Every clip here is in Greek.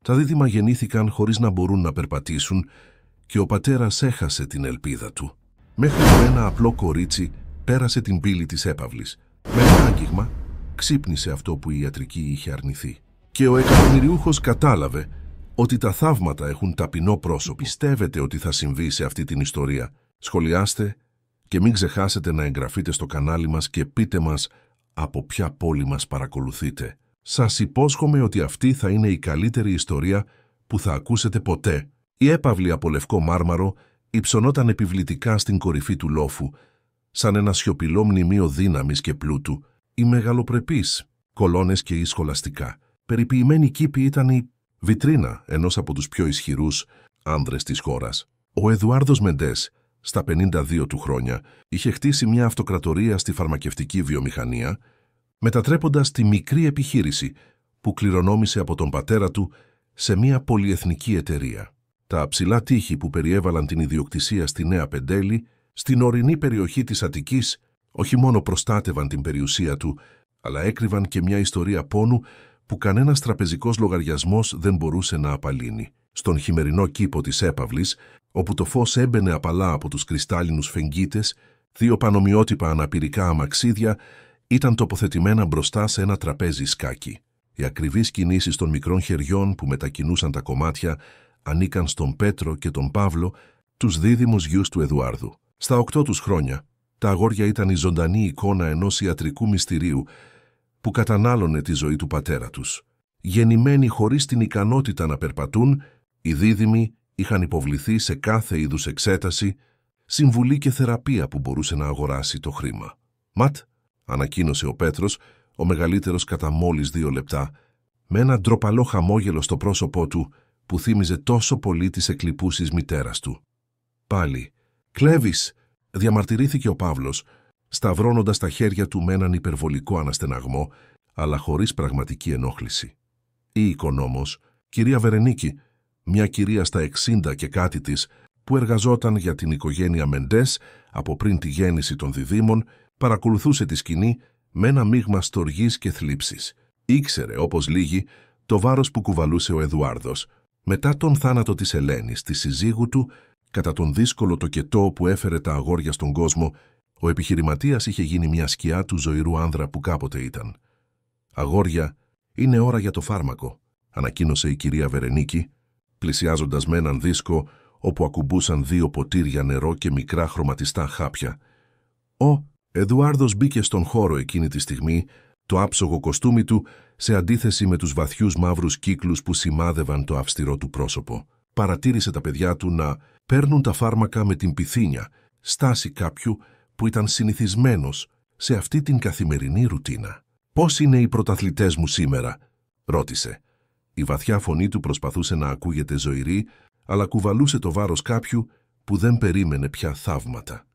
Τα δίδυμα γεννήθηκαν χωρίς να μπορούν να περπατήσουν και ο πατέρας έχασε την ελπίδα του. Μέχρι που ένα απλό κορίτσι πέρασε την πύλη της έπαυλης. Με ένα άγγιγμα ξύπνησε αυτό που η ιατρική είχε αρνηθεί. Και ο εκατομμυριούχος κατάλαβε ότι τα θαύματα έχουν ταπεινό πρόσωπο. Πιστεύετε ότι θα συμβεί σε αυτή την ιστορία? Σχολιάστε και μην ξεχάσετε να εγγραφείτε στο κανάλι μας και πείτε μας από ποια πόλη μας παρακολουθείτε. Σας υπόσχομαι ότι αυτή θα είναι η καλύτερη ιστορία που θα ακούσετε ποτέ. Η έπαυλη από λευκό μάρμαρο υψωνόταν επιβλητικά στην κορυφή του λόφου, σαν ένα σιωπηλό μνημείο δύναμης και πλούτου. Οι μεγαλοπρεπείς κολόνες και οι σχολαστικά περιποιημένοι κήποι ήταν η βιτρίνα ενός από τους πιο ισχυρούς άνδρες της χώρας. Ο Εδουάρδος Μεντές, στα 52 του χρόνια, είχε χτίσει μια αυτοκρατορία στη φαρμακευτική βιομηχανία, μετατρέποντας τη μικρή επιχείρηση που κληρονόμησε από τον πατέρα του σε μια πολυεθνική εταιρεία. Τα ψηλά τείχη που περιέβαλαν την ιδιοκτησία στη Νέα Πεντέλη, στην ορεινή περιοχή της Αττικής, όχι μόνο προστάτευαν την περιουσία του, αλλά έκρυβαν και μια ιστορία πόνου που κανένας τραπεζικός λογαριασμός δεν μπορούσε να απαλύνει. Στον χειμερινό κήπο της έπαυλης, όπου το φως έμπαινε απαλά από τους κρυστάλλινους φεγγίτες, δύο πανομοιότυπα αναπηρικά αμαξίδια ήταν τοποθετημένα μπροστά σε ένα τραπέζι σκάκι. Οι ακριβείς κινήσεις των μικρών χεριών που μετακινούσαν τα κομμάτια ανήκαν στον Πέτρο και τον Παύλο, τους δίδυμους γιους του Εδουάρδου. Στα 8 τους χρόνια, τα αγόρια ήταν η ζωντανή εικόνα ενός ιατρικού μυστηρίου που κατανάλωνε τη ζωή του πατέρα τους. Γεννημένοι χωρίς την ικανότητα να περπατούν, οι δίδυμοι είχαν υποβληθεί σε κάθε είδους εξέταση, συμβουλή και θεραπεία που μπορούσε να αγοράσει το χρήμα. «Ματ», ανακοίνωσε ο Πέτρος, ο μεγαλύτερος κατά μόλις 2 λεπτά, με ένα ντροπαλό χαμόγελο στο πρόσωπό του που θύμιζε τόσο πολύ τις εκλιπούσεις μητέρας του. «Πάλι, κλέβεις», διαμαρτυρήθηκε ο Παύλος, σταυρώνοντας τα χέρια του με έναν υπερβολικό αναστεναγμό, αλλά χωρίς πραγματική ενόχληση. Η οικονόμος, κυρία Βερενίκη, μια κυρία στα 60 και κάτι της, που εργαζόταν για την οικογένεια Μεντές από πριν τη γέννηση των διδύμων, παρακολουθούσε τη σκηνή με ένα μείγμα στοργής και θλίψης. Ήξερε, όπως λίγοι, το βάρος που κουβαλούσε ο Εδουάρδος. Μετά τον θάνατο της Ελένης, της συζύγου του, κατά τον δύσκολο τοκετό που έφερε τα αγόρια στον κόσμο, ο επιχειρηματίας είχε γίνει μια σκιά του ζωηρού άνδρα που κάποτε ήταν. «Αγόρια, είναι ώρα για το φάρμακο», ανακοίνωσε η κυρία Βερενίκη, πλησιάζοντας με έναν δίσκο όπου ακουμπούσαν 2 ποτήρια νερό και μικρά χρωματιστά χάπια. Ο Εδουάρδος μπήκε στον χώρο εκείνη τη στιγμή, το άψογο κοστούμι του σε αντίθεση με τους βαθιούς μαύρους κύκλους που σημάδευαν το αυστηρό του πρόσωπο. Παρατήρησε τα παιδιά του να παίρνουν τα φάρμακα με την πυθύνια, στάση κάποιου που ήταν συνηθισμένος σε αυτή την καθημερινή ρουτίνα. «Πώς είναι οι πρωταθλητές μου σήμερα?» ρώτησε. Η βαθιά φωνή του προσπαθούσε να ακούγεται ζωηρή, αλλά κουβαλούσε το βάρος κάποιου που δεν περίμενε πια θαύματα.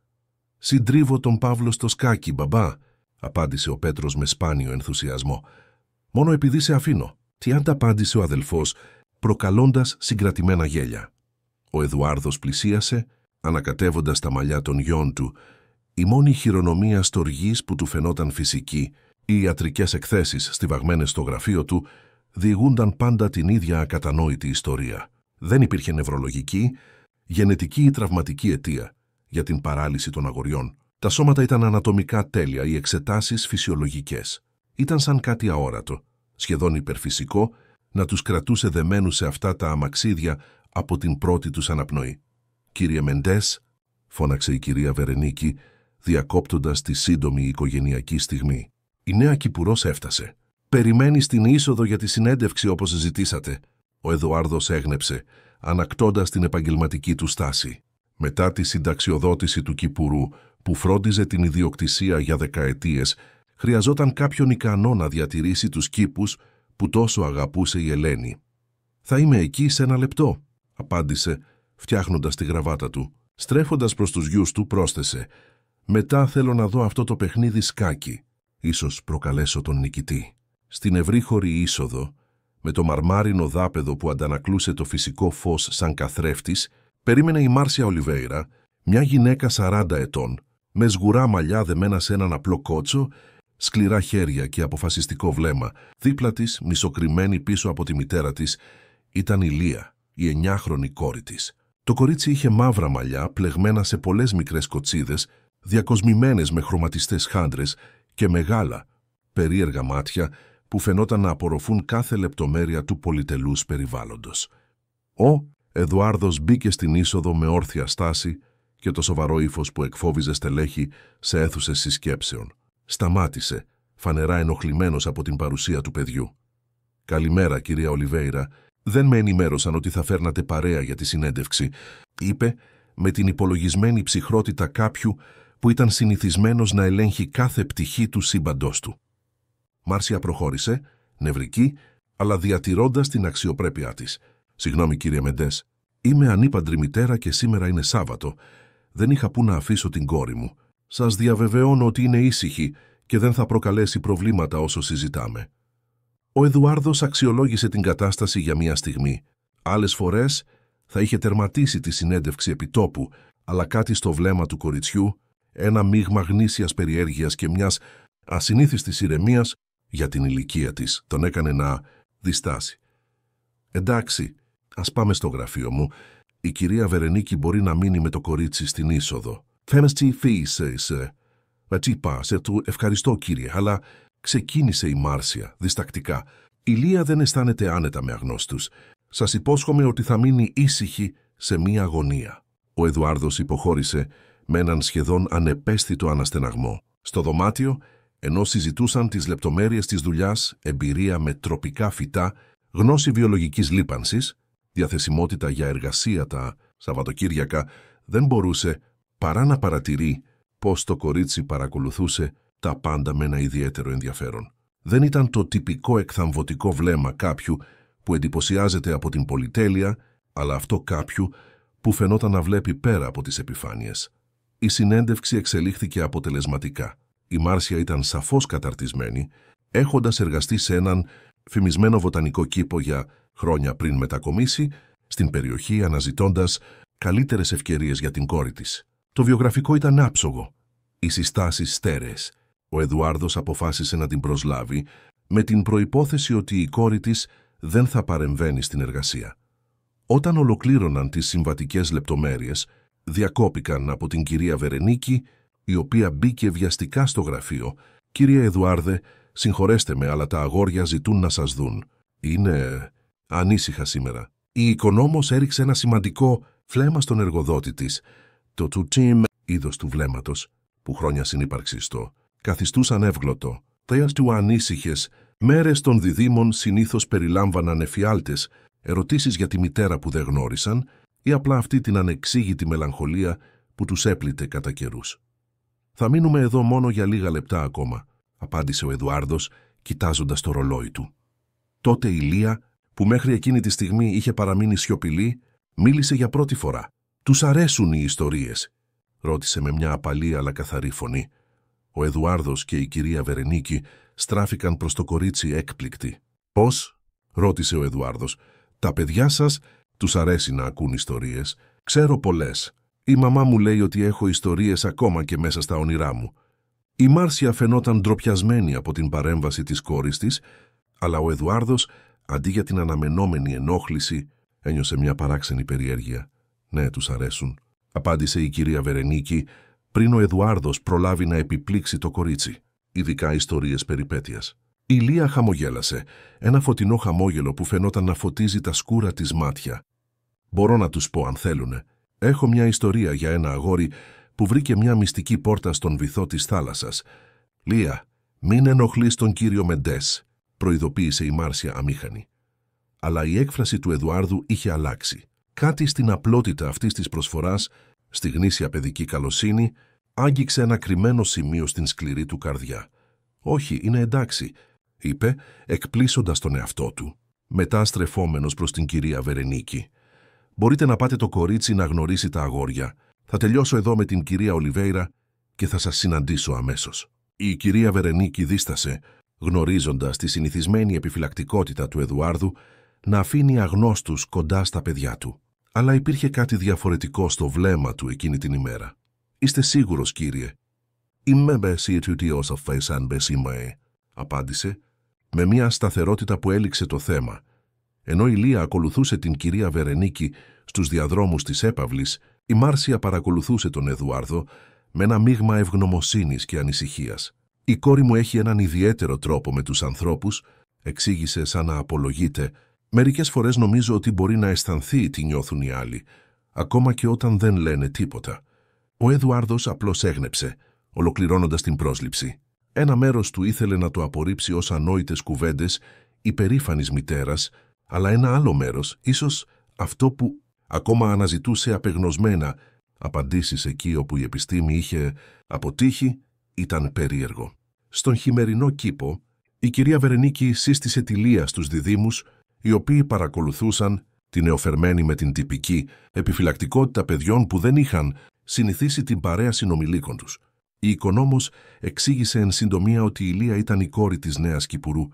«Συντρίβω τον Παύλο στο σκάκι, μπαμπά», απάντησε ο Πέτρος με σπάνιο ενθουσιασμό. «Μόνο επειδή σε αφήνω», τι ανταπάντησε ο αδελφός, προκαλώντας συγκρατημένα γέλια. Ο Εδουάρδος πλησίασε, ανακατεύοντας τα μαλλιά των γιών του, η μόνη χειρονομία στοργής που του φαινόταν φυσική. Οι ιατρικές εκθέσεις στιβαγμένες στο γραφείο του διηγούνταν πάντα την ίδια ακατανόητη ιστορία. Δεν υπήρχε νευρολογική, γενετική ή τραυματική αιτία για την παράλυση των αγοριών. Τα σώματα ήταν ανατομικά τέλεια, οι εξετάσεις φυσιολογικές. Ήταν σαν κάτι αόρατο, σχεδόν υπερφυσικό, να τους κρατούσε δεμένους σε αυτά τα αμαξίδια από την πρώτη τους αναπνοή. «Κύριε Μεντές», φώναξε η κυρία Βερενίκη, διακόπτοντας τη σύντομη οικογενειακή στιγμή. «Η νέα Κυπουρός έφτασε. Περιμένει στην είσοδο για τη συνέντευξη όπως ζητήσατε». Ο Εδουάρδος έγνεψε, ανακτώντας την επαγγελματική του στάση. Μετά τη συνταξιοδότηση του Κυπουρού, που φρόντιζε την ιδιοκτησία για δεκαετίες, χρειαζόταν κάποιον ικανό να διατηρήσει τους κήπους που τόσο αγαπούσε η Ελένη. «Θα είμαι εκεί σε 1 λεπτό», απάντησε, φτιάχνοντας τη γραβάτα του. Στρέφοντας προς τους γιους του, πρόσθεσε, «Μετά θέλω να δω αυτό το παιχνίδι σκάκι. Ίσως προκαλέσω τον νικητή». Στην ευρύχωρη είσοδο, με το μαρμάρινο δάπεδο που αντανακλούσε το φυσικό φως σαν καθρέφτης, περίμενε η Μάρσια Ολιβέιρα, μια γυναίκα 40 ετών, με σγουρά μαλλιά δεμένα σε έναν απλό κότσο, σκληρά χέρια και αποφασιστικό βλέμμα. Δίπλα της, μισοκρυμμένη πίσω από τη μητέρα της, Ήταν η Λία, η 9χρονη κόρη της. Το κορίτσι είχε μαύρα μαλλιά πλεγμένα σε πολλές μικρές κοτσίδες, διακοσμημένες με χρωματιστές χάντρες και μεγάλα, περίεργα μάτια που φαινόταν να απορροφούν κάθε λεπτομέρεια του πολυτελούς περιβάλλοντος. Ο Εδουάρδος μπήκε στην είσοδο με όρθια στάση και το σοβαρό ύφος που εκφόβιζε στελέχη σε αίθουσες συσκέψεων. Σταμάτησε, φανερά ενοχλημένος από την παρουσία του παιδιού. «Καλημέρα, κυρία Ολιβέιρα. Δεν με ενημέρωσαν ότι θα φέρνατε παρέα για τη συνέντευξη», είπε με την υπολογισμένη ψυχρότητα κάποιου που ήταν συνηθισμένος να ελέγχει κάθε πτυχή του σύμπαντός του. Μάρσια προχώρησε, νευρική, αλλά διατηρώντας την αξιοπρέπειά της. «Συγγνώμη, κύριε Μεντές, είμαι ανήπαντρη μητέρα και σήμερα είναι Σάββατο. Δεν είχα που να αφήσω την κόρη μου. Σας διαβεβαιώνω ότι είναι ήσυχη και δεν θα προκαλέσει προβλήματα όσο συζητάμε». Ο Εδουάρδος αξιολόγησε την κατάσταση για μια στιγμή. Άλλες φορές θα είχε τερματίσει τη συνέντευξη επιτόπου, αλλά κάτι στο βλέμμα του κοριτσιού, ένα μείγμα γνήσιας περιέργειας και μιας ασυνήθιστης ηρεμίας για την ηλικία της, τον έκανε να διστάσει. «Εντάξει, ας πάμε στο γραφείο μου. Η κυρία Βερενίκη μπορεί να μείνει με το κορίτσι στην είσοδο». «Ευχαριστώ, κύριε, αλλά...» ξεκίνησε η Μάρσια διστακτικά. «Η Λία δεν αισθάνεται άνετα με αγνώστους. Σας υπόσχομαι ότι θα μείνει ήσυχη σε μία αγωνία». Ο Εδουάρδος υποχώρησε με έναν σχεδόν ανεπαίσθητο αναστεναγμό. Στο δωμάτιο, ενώ συζητούσαν τις λεπτομέρειες της δουλειάς, εμπειρία με τροπικά φυτά, γνώση βιολογικής λίπανσης, διαθεσιμότητα για εργασία τα Σαββατοκύριακα, δεν μπορούσε παρά να παρατηρεί πως το κορίτσι παρακολουθούσε τα πάντα με ένα ιδιαίτερο ενδιαφέρον. Δεν ήταν το τυπικό εκθαμβωτικό βλέμμα κάποιου που εντυπωσιάζεται από την πολυτέλεια, αλλά αυτό κάποιου που φαινόταν να βλέπει πέρα από τις επιφάνειες. Η συνέντευξη εξελίχθηκε αποτελεσματικά. Η Μάρσια ήταν σαφώς καταρτισμένη, έχοντας εργαστεί σε έναν φημισμένο βοτανικό κήπο για χρόνια πριν μετακομίσει στην περιοχή, αναζητώντας καλύτερες ευκαιρίες για την κόρη της. Το βιογραφικό ήταν άψογο, οι συστάσεις στέρεες. Ο Εδουάρδος αποφάσισε να την προσλάβει με την προϋπόθεση ότι η κόρη της δεν θα παρεμβαίνει στην εργασία. Όταν ολοκλήρωναν τις συμβατικές λεπτομέρειες, διακόπηκαν από την κυρία Βερενίκη, η οποία μπήκε βιαστικά στο γραφείο. «Κύριε Εδουάρδε, συγχωρέστε με, αλλά τα αγόρια ζητούν να σας δουν. Είναι ανήσυχα σήμερα». Η οικονόμος έριξε ένα σημαντικό φλέμα στον εργοδότη της. Το τουτίμ είδος του βλέμματος, που χρόνια συνύπαρξης το καθιστούσαν εύγλωτο. Τέας του ανήσυχες μέρες των διδήμων συνήθως περιλάμβαναν εφιάλτες, ερωτήσεις για τη μητέρα που δεν γνώρισαν ή απλά αυτή την ανεξήγητη μελαγχολία που τους έπλητε κατά καιρούς. «Θα μείνουμε εδώ μόνο για λίγα λεπτά ακόμα», απάντησε ο Εδουάρδος, κοιτάζοντας το ρολόι του. Τότε η Λία, που μέχρι εκείνη τη στιγμή είχε παραμείνει σιωπηλή, μίλησε για πρώτη φορά. «Τους αρέσουν οι ιστορίες?» ρώτησε με μια απαλή αλλά καθαρή φωνή. Ο Εδουάρδος και η κυρία Βερενίκη στράφηκαν προς το κορίτσι έκπληκτοι. «Πώς?» ρώτησε ο Εδουάρδος. «Τα παιδιά σας τους αρέσει να ακούν ιστορίες. Ξέρω πολλές. Η μαμά μου λέει ότι έχω ιστορίες ακόμα και μέσα στα όνειρά μου». Η Μάρσια φαινόταν ντροπιασμένη από την παρέμβαση της κόρης της, αλλά ο Εδουάρδος, αντί για την αναμενόμενη ενόχληση, ένιωσε μια παράξενη περιέργεια. «Ναι, τους αρέσουν», απάντησε η κυρία Βερενίκη, πριν ο Εδουάρδος προλάβει να επιπλήξει το κορίτσι, ειδικά ιστορίες περιπέτειας. Η Λία χαμογέλασε, ένα φωτεινό χαμόγελο που φαινόταν να φωτίζει τα σκούρα της μάτια. «Μπορώ να τους πω αν θέλουνε. Έχω μια ιστορία για ένα αγόρι που βρήκε μια μυστική πόρτα στον βυθό της θάλασσας. Λία, μην ενοχλείς τον κύριο Μεντές», προειδοποίησε η Μάρσια αμήχανη. Αλλά η έκφραση του Εδουάρδου είχε αλλάξει. Κάτι στην απλότητα αυτής της προσφοράς, στη γνήσια παιδική καλοσύνη, άγγιξε ένα κρυμμένο σημείο στην σκληρή του καρδιά. «Όχι, είναι εντάξει», είπε, εκπλήσοντας τον εαυτό του. Μετά στρεφόμενος προς την κυρία Βερενίκη. «Μπορείτε να πάτε το κορίτσι να γνωρίσει τα αγόρια. Θα τελειώσω εδώ με την κυρία Ολιβέιρα και θα σας συναντήσω αμέσως». Η κυρία Βερενίκη δίστασε, γνωρίζοντας τη συνηθισμένη επιφυλακτικότητα του Εδουάρδου να αφήνει αγνώστους κοντά στα παιδιά του. Αλλά υπήρχε κάτι διαφορετικό στο βλέμμα του εκείνη την ημέρα. «Είστε σίγουρος, κύριε?» «Είμαι μπεσίτουτιος αφές αν μπεσίμαε», απάντησε, με μια σταθερότητα που έληξε το θέμα, Ενώ η Λία ακολουθούσε την κυρία Βερενίκη στους διαδρόμους της έπαυλης, η Μάρσια παρακολουθούσε τον Εδουάρδο με ένα μείγμα ευγνωμοσύνης και ανησυχίας. «Η κόρη μου έχει έναν ιδιαίτερο τρόπο με τους ανθρώπους», εξήγησε σαν να απολογείται. «Μερικές φορές νομίζω ότι μπορεί να αισθανθεί τι νιώθουν οι άλλοι, ακόμα και όταν δεν λένε τίποτα». Ο Εδουάρδος απλώς έγνεψε, ολοκληρώνοντας την πρόσληψη. Ένα μέρος του ήθελε να το απορρίψει ως ανόητες κουβέντες υπερήφανης μητέρας, αλλά ένα άλλο μέρος, ίσως αυτό που ακόμα αναζητούσε απεγνωσμένα απαντήσεις εκεί όπου η επιστήμη είχε αποτύχει, ήταν περίεργο. Στον χειμερινό κήπο, η κυρία Βερενίκη σύστησε τη Λία στους διδύμους, οι οποίοι παρακολουθούσαν την νεοφερμένη με την τυπική επιφυλακτικότητα παιδιών που δεν είχαν συνηθίσει την παρέα συνομιλίκων τους. Η οικονόμος εξήγησε εν συντομία ότι η Λία ήταν η κόρη της νέας Κυπουρού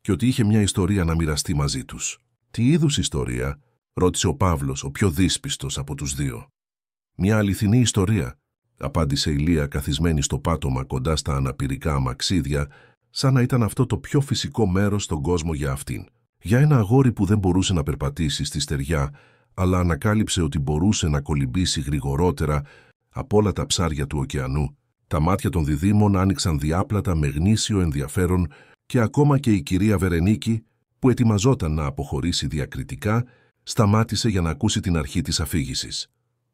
και ότι είχε μια ιστορία να μοιραστεί μαζί τους. «Τι είδους ιστορία?» ρώτησε ο Παύλος, ο πιο δύσπιστος από τους δύο. «Μια αληθινή ιστορία», απάντησε η Λία καθισμένη στο πάτωμα κοντά στα αναπηρικά αμαξίδια, σαν να ήταν αυτό το πιο φυσικό μέρος στον κόσμο για αυτήν. Για ένα αγόρι που δεν μπορούσε να περπατήσει στη στεριά, αλλά ανακάλυψε ότι μπορούσε να κολυμπήσει γρηγορότερα από όλα τα ψάρια του ωκεανού. Τα μάτια των διδύμων άνοιξαν διάπλατα με γνήσιο ενδιαφέρον και ακόμα και η κυρία Βερενίκη, που ετοιμαζόταν να αποχωρήσει διακριτικά, σταμάτησε για να ακούσει την αρχή της αφήγησης.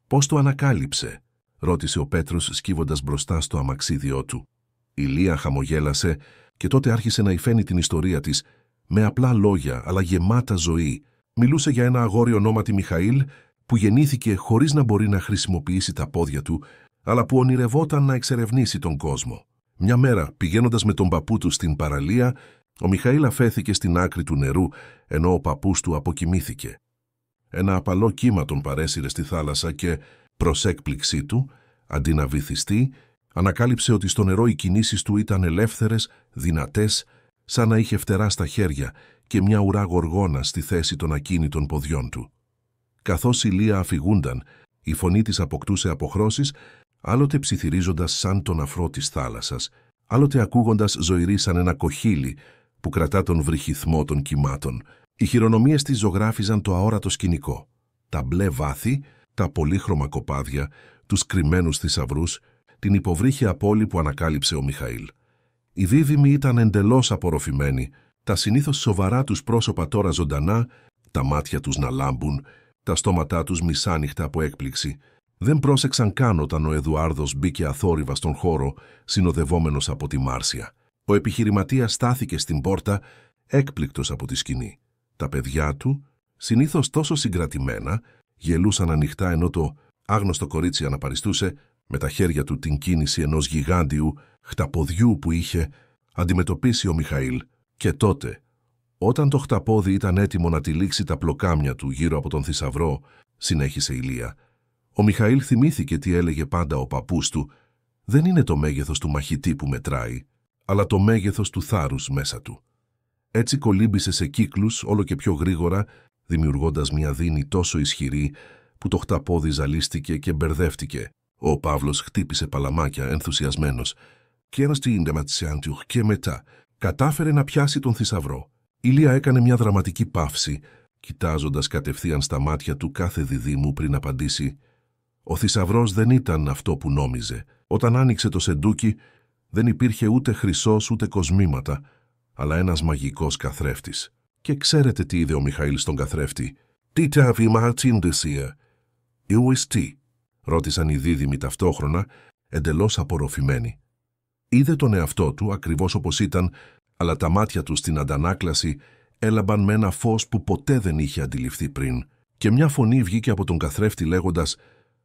«Πώς το ανακάλυψε?» ρώτησε ο Πέτρος σκύβοντας μπροστά στο αμαξίδιό του. Η Λία χαμογέλασε και τότε άρχισε να υφαίνει την ιστορία της με απλά λόγια αλλά γεμάτα ζωή. Μιλούσε για ένα αγόρι ονόματι Μιχαήλ που γεννήθηκε χωρίς να μπορεί να χρησιμοποιήσει τα πόδια του, αλλά που ονειρευόταν να εξερευνήσει τον κόσμο. Μια μέρα, πηγαίνοντας με τον παππού του στην παραλία, ο Μιχαήλ αφέθηκε στην άκρη του νερού, ενώ ο παππούς του αποκοιμήθηκε. Ένα απαλό κύμα τον παρέσυρε στη θάλασσα και, προς έκπληξή του, αντί να βυθιστεί, ανακάλυψε ότι στο νερό οι κινήσεις του ήταν ελεύθερες, δυνατές, σαν να είχε φτερά στα χέρια και μια ουρά γοργόνα στη θέση των ακίνητων ποδιών του. Καθώς η Λία αφηγούνταν, η φωνή της αποκτούσε αποχρώσεις, άλλοτε ψιθυρίζοντας σαν τον αφρό της θάλασσας, άλλοτε ακούγοντας ζωηρή σαν ένα κοχύλι που κρατά τον βρυχυθμό των κυμάτων. Οι χειρονομίες της ζωγράφιζαν το αόρατο σκηνικό, τα μπλε βάθη, τα πολύχρωμα κοπάδια, τους κρυμμένους θησαυρούς, την υποβρύχια πόλη που ανακάλυψε ο Μιχαήλ. Οι δίδυμοι ήταν εντελώς απορροφημένοι, τα συνήθως σοβαρά τους πρόσωπα τώρα ζωντανά, τα μάτια τους να λάμπουν, τα στόματά τους μισάνυχτα από έκπληξη. Δεν πρόσεξαν καν όταν ο Εδουάρδος μπήκε αθόρυβα στον χώρο, συνοδευόμενος από τη Μάρσια. Ο επιχειρηματίας στάθηκε στην πόρτα, έκπληκτος από τη σκηνή. Τα παιδιά του, συνήθως τόσο συγκρατημένα, γελούσαν ανοιχτά ενώ το άγνωστο κορίτσι αναπαριστούσε με τα χέρια του την κίνηση ενός γιγάντιου χταποδιού που είχε αντιμετωπίσει ο Μιχαήλ. Και τότε, όταν το χταπόδι ήταν έτοιμο να τυλίξει τα πλοκάμια του γύρω από τον θησαυρό, συνέχισε η Λία, ο Μιχαήλ θυμήθηκε τι έλεγε πάντα ο παππούς του: «Δεν είναι το μέγεθος του μαχητή που μετράει, αλλά το μέγεθος του θάρρους μέσα του». Έτσι κολύμπησε σε κύκλους όλο και πιο γρήγορα, δημιουργώντας μια δίνη τόσο ισχυρή που το χταπόδι ζαλίστηκε και μπερδεύτηκε. Ο Παύλος χτύπησε παλαμάκια ενθουσιασμένος και μετά κατάφερε να πιάσει τον θησαυρό. Η Λία έκανε μια δραματική παύση, κοιτάζοντας κατευθείαν στα μάτια του κάθε διδύμου πριν απαντήσει. Ο θησαυρός δεν ήταν αυτό που νόμιζε. Όταν άνοιξε το σεντούκι, δεν υπήρχε ούτε χρυσός ούτε κοσμήματα, αλλά ένας μαγικός καθρέφτης. Και ξέρετε τι είδε ο Μιχαήλ στον καθρέφτη? «Τι τάβει Μαρτίντεσία?» «Τι?» ρώτησαν οι δίδυμοι ταυτόχρονα, εντελώς απορροφημένοι. Είδε τον εαυτό του ακριβώς όπως ήταν, αλλά τα μάτια του στην αντανάκλαση έλαμπαν με ένα φως που ποτέ δεν είχε αντιληφθεί πριν. Και μια φωνή βγήκε από τον καθρέφτη λέγοντας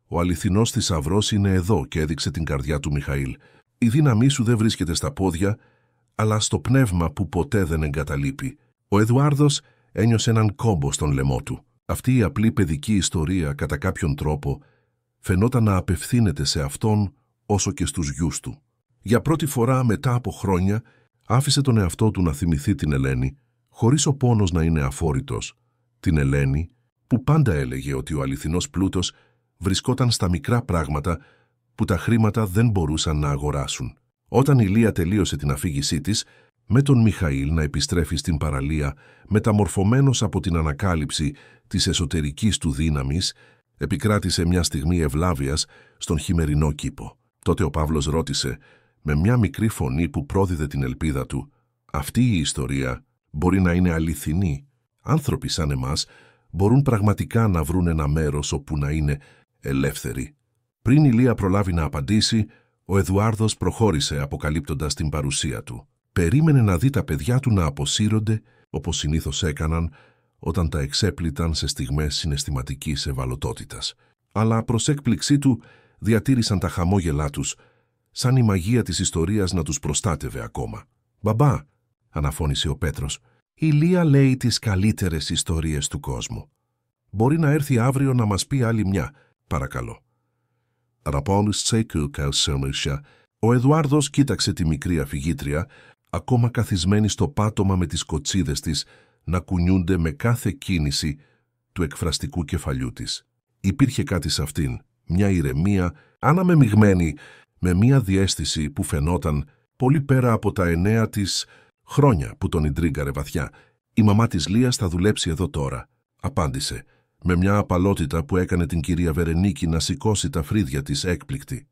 «Ο αληθινός θησαυρός είναι εδώ», και έδειξε την καρδιά του Μιχαήλ. «Η δύναμή σου δεν βρίσκεται στα πόδια, αλλά στο πνεύμα που ποτέ δεν εγκαταλείπει». Ο Εδουάρδος ένιωσε έναν κόμπο στον λαιμό του. Αυτή η απλή παιδική ιστορία κατά κάποιον τρόπο φαινόταν να απευθύνεται σε αυτόν όσο και στους γιους του. Για πρώτη φορά μετά από χρόνια άφησε τον εαυτό του να θυμηθεί την Ελένη, χωρίς ο πόνος να είναι αφόρητος. Την Ελένη που πάντα έλεγε ότι ο αληθινός πλούτος βρισκόταν στα μικρά πράγματα που τα χρήματα δεν μπορούσαν να αγοράσουν. Όταν η Λία τελείωσε την αφήγησή της, Με τον Μιχαήλ να επιστρέφει στην παραλία μεταμορφωμένος από την ανακάλυψη της εσωτερικής του δύναμης, επικράτησε μια στιγμή ευλάβειας στον χειμερινό κήπο. Τότε ο Παύλος ρώτησε, με μια μικρή φωνή που πρόδιδε την ελπίδα του, «Αυτή η ιστορία μπορεί να είναι αληθινή. Άνθρωποι σαν εμάς μπορούν πραγματικά να βρουν ένα μέρος όπου να είναι ελεύθεροι». Πριν η Λία προλάβει να απαντήσει, ο Εδουάρδος προχώρησε αποκαλύπτοντας την παρουσία του. Περίμενε να δει τα παιδιά του να αποσύρονται, όπως συνήθως έκαναν, όταν τα εξέπληταν σε στιγμές συναισθηματικής ευαλωτότητας. Αλλά προς έκπληξή του διατήρησαν τα χαμόγελά τους, σαν η μαγεία της ιστορίας να τους προστάτευε ακόμα. «Μπαμπά», αναφώνησε ο Πέτρος, «η Λία λέει τις καλύτερες ιστορίες του κόσμου. Μπορεί να έρθει αύριο να μας πει άλλη μια, παρακαλώ». Ο Εδουάρδος κοίταξε τη μικρή αφηγήτρια, ακόμα καθισμένη στο πάτωμα με τις κοτσίδες της, να κουνιούνται με κάθε κίνηση του εκφραστικού κεφαλιού της. Υπήρχε κάτι σε αυτήν, μια ηρεμία, αναμεμειγμένη, με μια διαίσθηση που φαινόταν πολύ πέρα από τα 9 της χρόνια που τον ιντρίγκαρε βαθιά. «Η μαμά της Λίας θα δουλέψει εδώ τώρα», απάντησε, με μια απαλότητα που έκανε την κυρία Βερενίκη να σηκώσει τα φρύδια της έκπληκτη.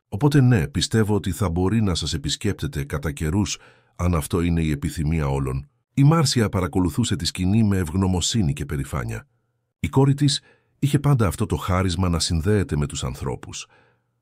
«Οπότε ναι, πιστεύω ότι θα μπορεί να σας επισκέπτεται κατά καιρούς, αν αυτό είναι η επιθυμία όλων». Η Μάρσια παρακολουθούσε τη σκηνή με ευγνωμοσύνη και περηφάνεια. Η κόρη της είχε πάντα αυτό το χάρισμα να συνδέεται με τους ανθρώπους,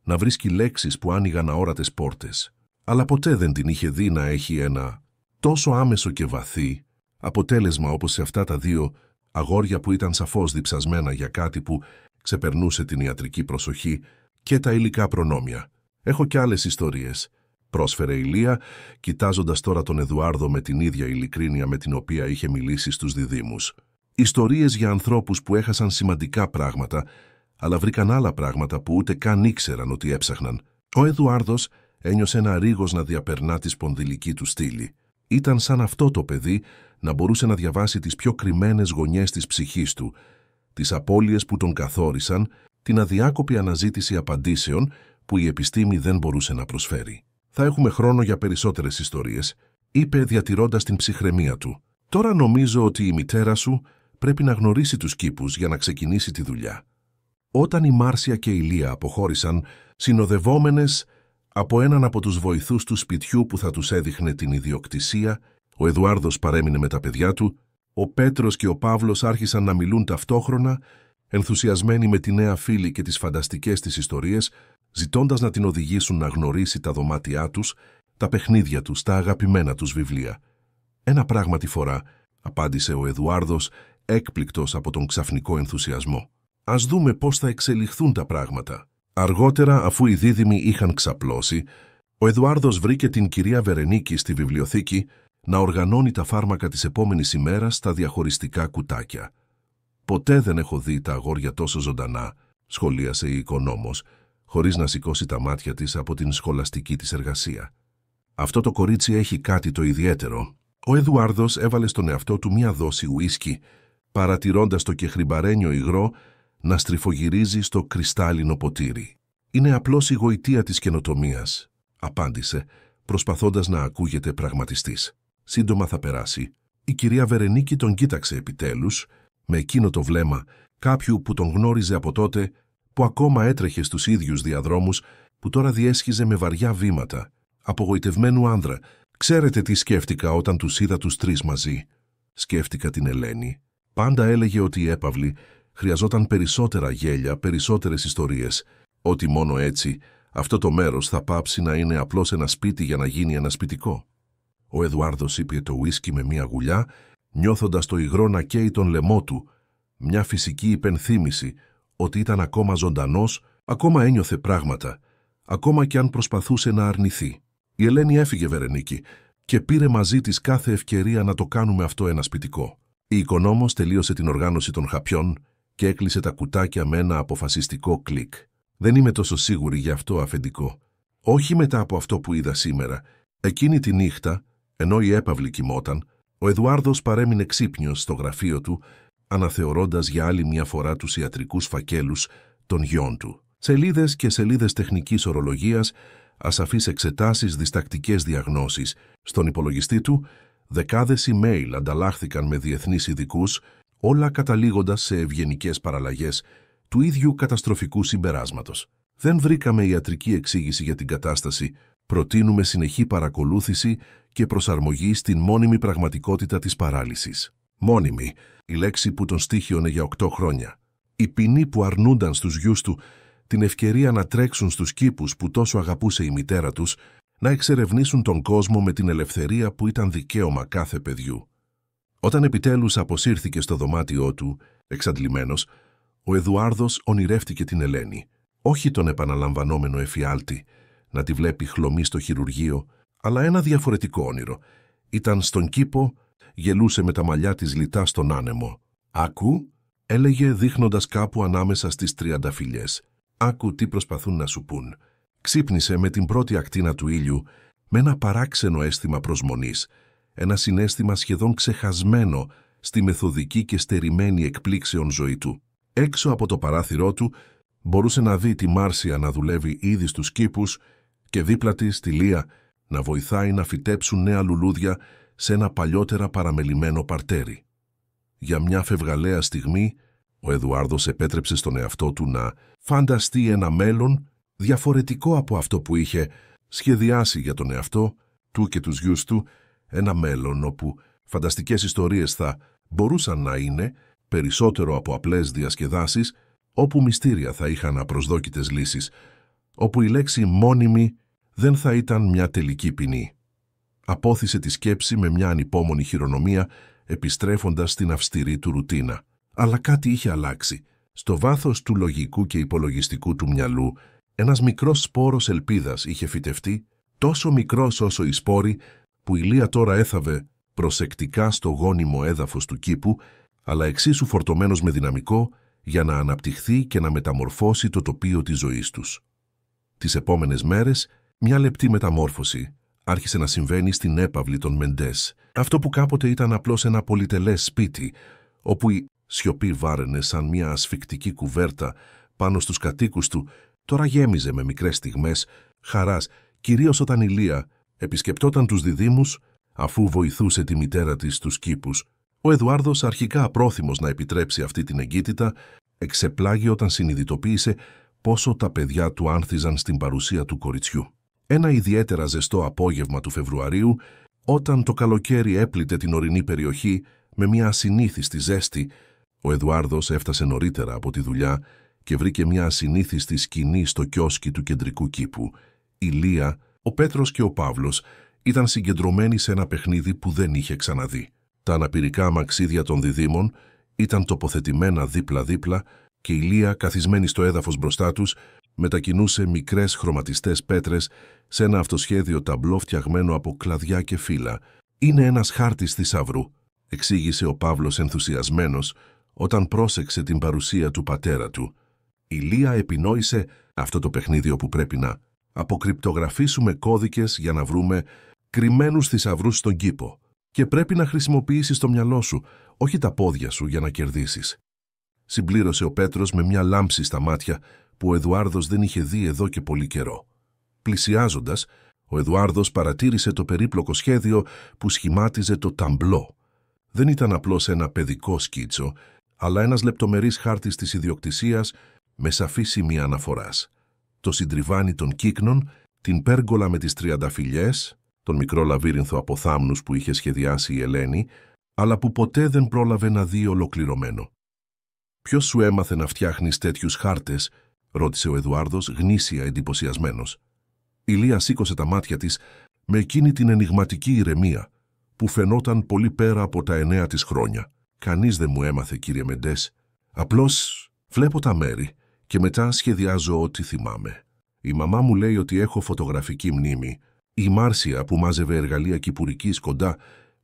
να βρίσκει λέξεις που άνοιγαν αόρατες πόρτες, αλλά ποτέ δεν την είχε δει να έχει ένα τόσο άμεσο και βαθύ αποτέλεσμα όπως σε αυτά τα δύο αγόρια που ήταν σαφώς διψασμένα για κάτι που ξεπερνούσε την ιατρική προσοχή και τα υλικά προνόμια. «Έχω κι άλλες ιστορίες», πρόσφερε η Λία, κοιτάζοντας τώρα τον Εδουάρδο με την ίδια ειλικρίνεια με την οποία είχε μιλήσει στους διδύμους. Ιστορίες για ανθρώπους που έχασαν σημαντικά πράγματα, αλλά βρήκαν άλλα πράγματα που ούτε καν ήξεραν ότι έψαχναν. Ο Εδουάρδος ένιωσε ένα ρίγος να διαπερνά τη σπονδυλική του στήλη. Ήταν σαν αυτό το παιδί να μπορούσε να διαβάσει τις πιο κρυμμένες γωνιές της ψυχής του, τις απώλειες που τον καθόρισαν, την αδιάκοπη αναζήτηση απαντήσεων που η επιστήμη δεν μπορούσε να προσφέρει. «Θα έχουμε χρόνο για περισσότερες ιστορίες», είπε διατηρώντας την ψυχραιμία του. «Τώρα νομίζω ότι η μητέρα σου πρέπει να γνωρίσει τους κήπους για να ξεκινήσει τη δουλειά». Όταν η Μάρσια και η Λία αποχώρησαν, συνοδευόμενες από έναν από τους βοηθούς του σπιτιού που θα τους έδειχνε την ιδιοκτησία, ο Εδουάρδος παρέμεινε με τα παιδιά του, ο Πέτρος και ο Παύλος άρχισαν να μιλούν ταυτόχρονα, ενθουσιασμένοι με τη νέα φίλη και τις φανταστικές της ιστορίες, ζητώντας να την οδηγήσουν να γνωρίσει τα δωμάτια τους, τα παιχνίδια τους, τα αγαπημένα τους βιβλία. «Ένα πράγμα τη φορά», απάντησε ο Εδουάρδος, έκπληκτος από τον ξαφνικό ενθουσιασμό. «Ας δούμε πώς θα εξελιχθούν τα πράγματα». Αργότερα, αφού οι δίδυμοι είχαν ξαπλώσει, ο Εδουάρδος βρήκε την κυρία Βερενίκη στη βιβλιοθήκη να οργανώνει τα φάρμακα της επόμενης ημέρας στα διαχωριστικά κουτάκια. «Ποτέ δεν έχω δει τα αγόρια τόσο ζωντανά», σχολίασε η οικονόμος, χωρίς να σηκώσει τα μάτια της από την σχολαστική της εργασία. «Αυτό το κορίτσι έχει κάτι το ιδιαίτερο». Ο Εδουάρδος έβαλε στον εαυτό του μία δόση ουίσκι, παρατηρώντας το κεχριμπαρένιο υγρό να στριφογυρίζει στο κρυστάλλινο ποτήρι. «Είναι απλώς η γοητεία της καινοτομίας», απάντησε, προσπαθώντας να ακούγεται πραγματιστής. «Σύντομα θα περάσει». Η κυρία Βερενίκη τον κοίταξε επιτέλους, με εκείνο το βλέμμα κάποιου που τον γνώριζε από τότε, που ακόμα έτρεχε στους ίδιους διαδρόμους, που τώρα διέσχιζε με βαριά βήματα, απογοητευμένου άνδρα. «Ξέρετε τι σκέφτηκα όταν τους είδα τους τρεις μαζί?» «Σκέφτηκα την Ελένη. Πάντα έλεγε ότι η έπαυλη χρειαζόταν περισσότερα γέλια, περισσότερες ιστορίες, ότι μόνο έτσι αυτό το μέρος θα πάψει να είναι απλώς ένα σπίτι για να γίνει ένα σπιτικό». Ο Εδουάρδος ήπιε το ουίσκι με μία γουλιά, νιώθοντας το υγρό να καίει τον λαιμό του, μια φυσική υπενθύμηση ότι ήταν ακόμα ζωντανός, ακόμα ένιωθε πράγματα, ακόμα κι αν προσπαθούσε να αρνηθεί. Η Ελένη έφυγε, Βερενίκη, και πήρε μαζί της κάθε ευκαιρία να το κάνουμε αυτό ένα σπιτικό. Η οικονόμος τελείωσε την οργάνωση των χαπιών και έκλεισε τα κουτάκια με ένα αποφασιστικό κλικ. «Δεν είμαι τόσο σίγουρη γι' αυτό, αφεντικό. Όχι μετά από αυτό που είδα σήμερα». Εκείνη τη νύχτα, ενώ η έπαυλη κοιμόταν, ο Εδουάρδος παρέμεινε ξύπνιος στο γραφείο του, αναθεωρώντας για άλλη μια φορά τους ιατρικούς φακέλους των γιών του. Σελίδες και σελίδες τεχνικής ορολογίας ασαφείς εξετάσεις, διστακτικές διαγνώσεις. Στον υπολογιστή του, δεκάδες email ανταλλάχθηκαν με διεθνείς ειδικούς, όλα καταλήγοντας σε ευγενικές παραλλαγές του ίδιου καταστροφικού συμπεράσματος. Δεν βρήκαμε ιατρική εξήγηση για την κατάσταση. Προτείνουμε συνεχή παρακολούθηση και προσαρμογή στην μόνιμη πραγματικότητα της παράλυσης. Μόνιμη, η λέξη που τον στοίχιωνε για 8 χρόνια. Η ποινή που αρνούνταν στους γιους του την ευκαιρία να τρέξουν στους κήπους που τόσο αγαπούσε η μητέρα τους, να εξερευνήσουν τον κόσμο με την ελευθερία που ήταν δικαίωμα κάθε παιδιού. Όταν επιτέλους αποσύρθηκε στο δωμάτιό του, εξαντλημένος, ο Εδουάρδος ονειρεύτηκε την Ελένη. Όχι τον επαναλαμβανόμενο εφιάλτη, να τη βλέπει χλωμή στο χειρουργείο, αλλά ένα διαφορετικό όνειρο. Ήταν στον κήπο, γελούσε με τα μαλλιά της λιτά στον άνεμο. «Άκου», έλεγε δείχνοντας κάπου ανάμεσα στις τριανταφυλλιές. «Άκου τι προσπαθούν να σου πούν». Ξύπνησε με την πρώτη ακτίνα του ήλιου, με ένα παράξενο αίσθημα προσμονής, ένα συναίσθημα σχεδόν ξεχασμένο στη μεθοδική και στερημένη εκπλήξεων ζωή του. Έξω από το παράθυρό του μπορούσε να δει τη Μάρσια να δουλεύει ήδη στους κήπους και δίπλα της τη Λία να βοηθάει να φυτέψουν νέα λουλούδια σε ένα παλιότερα παραμελημένο παρτέρι. Για μια φευγαλαία στιγμή, ο Εδουάρδος επέτρεψε στον εαυτό του να φανταστεί ένα μέλλον διαφορετικό από αυτό που είχε σχεδιάσει για τον εαυτό του και τους γιους του, ένα μέλλον όπου φανταστικές ιστορίες θα μπορούσαν να είναι περισσότερο από απλές διασκεδάσεις, όπου μυστήρια θα είχαν απροσδόκητες λύσεις, όπου η λέξη «μόνιμη» δεν θα ήταν μια τελική ποινή. Απόθυσε τη σκέψη με μια ανυπόμονη χειρονομία, επιστρέφοντας στην αυστηρή του ρουτίνα. Αλλά κάτι είχε αλλάξει. Στο βάθος του λογικού και υπολογιστικού του μυαλού, ένας μικρός σπόρος ελπίδας είχε φυτευτεί, τόσο μικρός όσο η σπόρη που η Λία τώρα έθαβε προσεκτικά στο γόνιμο έδαφος του κήπου, αλλά εξίσου φορτωμένος με δυναμικό για να αναπτυχθεί και να μεταμορφώσει το τοπίο της ζωής τους. Τις επόμενες μέρες, μια λεπτή μεταμόρφωση άρχισε να συμβαίνει στην έπαυλη των Μεντές. Αυτό που κάποτε ήταν απλώς ένα πολυτελές σπίτι, όπου η σιωπή βάραινε σαν μια ασφικτική κουβέρτα πάνω στους κατοίκους του, τώρα γέμιζε με μικρές στιγμές χαράς, κυρίως όταν η Λία επισκεπτόταν τους διδύμους αφού βοηθούσε τη μητέρα της στους κήπους. Ο Εδουάρδος, αρχικά απρόθυμος να επιτρέψει αυτή την εγκύτητα, εξεπλάγει όταν συνειδητοποίησε πόσο τα παιδιά του άνθιζαν στην παρουσία του κοριτσιού. Ένα ιδιαίτερα ζεστό απόγευμα του Φεβρουαρίου, όταν το καλοκαίρι έπλητε την ορεινή περιοχή με μια ασυνήθιστη ζέστη, ο Εδουάρδος έφτασε νωρίτερα από τη δουλειά και βρήκε μια ασυνήθιστη σκηνή στο κιόσκι του κεντρικού κήπου. Η Λία, ο Πέτρος και ο Παύλος ήταν συγκεντρωμένοι σε ένα παιχνίδι που δεν είχε ξαναδεί. Τα αναπηρικά αμαξίδια των διδύμων ήταν τοποθετημένα δίπλα-δίπλα και η Λία, καθισμένη στο έδαφος μπροστά τους, μετακινούσε μικρές χρωματιστές πέτρες σε ένα αυτοσχέδιο ταμπλό φτιαγμένο από κλαδιά και φύλλα. «Είναι ένας χάρτης θησαυρού», εξήγησε ο Παύλος ενθουσιασμένος όταν πρόσεξε την παρουσία του πατέρα του. Η Λία επινόησε αυτό το παιχνίδι όπου πρέπει να αποκρυπτογραφήσουμε κώδικες για να βρούμε κρυμμένους θησαυρούς στον κήπο και πρέπει να χρησιμοποιήσεις το μυαλό σου, όχι τα πόδια σου για να κερδίσεις. Συμπλήρωσε ο Πέτρος με μια λάμψη στα μάτια που ο Εδουάρδος δεν είχε δει εδώ και πολύ καιρό. Πλησιάζοντας, ο Εδουάρδος παρατήρησε το περίπλοκο σχέδιο που σχημάτιζε το ταμπλό. Δεν ήταν απλώς ένα παιδικό σκίτσο, αλλά ένας λεπτομερής χάρτης της ιδιοκτησίας με σαφή σημεία αναφοράς. Το συντριβάνι των κύκνων, την πέργολα με τις τριανταφυλλιές, τον μικρό λαβύρινθο από θάμνους που είχε σχεδιάσει η Ελένη, αλλά που ποτέ δεν πρόλαβε να δει ολοκληρωμένο. «Ποιος σου έμαθε να φτιάχνεις τέτοιους χάρτες?» ρώτησε ο Εδουάρδος, γνήσια εντυπωσιασμένος. Η Λία σήκωσε τα μάτια της με εκείνη την ενιγματική ηρεμία που φαινόταν πολύ πέρα από τα 9 της χρόνια. «Κανείς δεν μου έμαθε, κύριε Μεντές. Απλώς βλέπω τα μέρη και μετά σχεδιάζω ό,τι θυμάμαι. Η μαμά μου λέει ότι έχω φωτογραφική μνήμη. Η Μάρσια που μάζευε εργαλεία κυπουρικής κοντά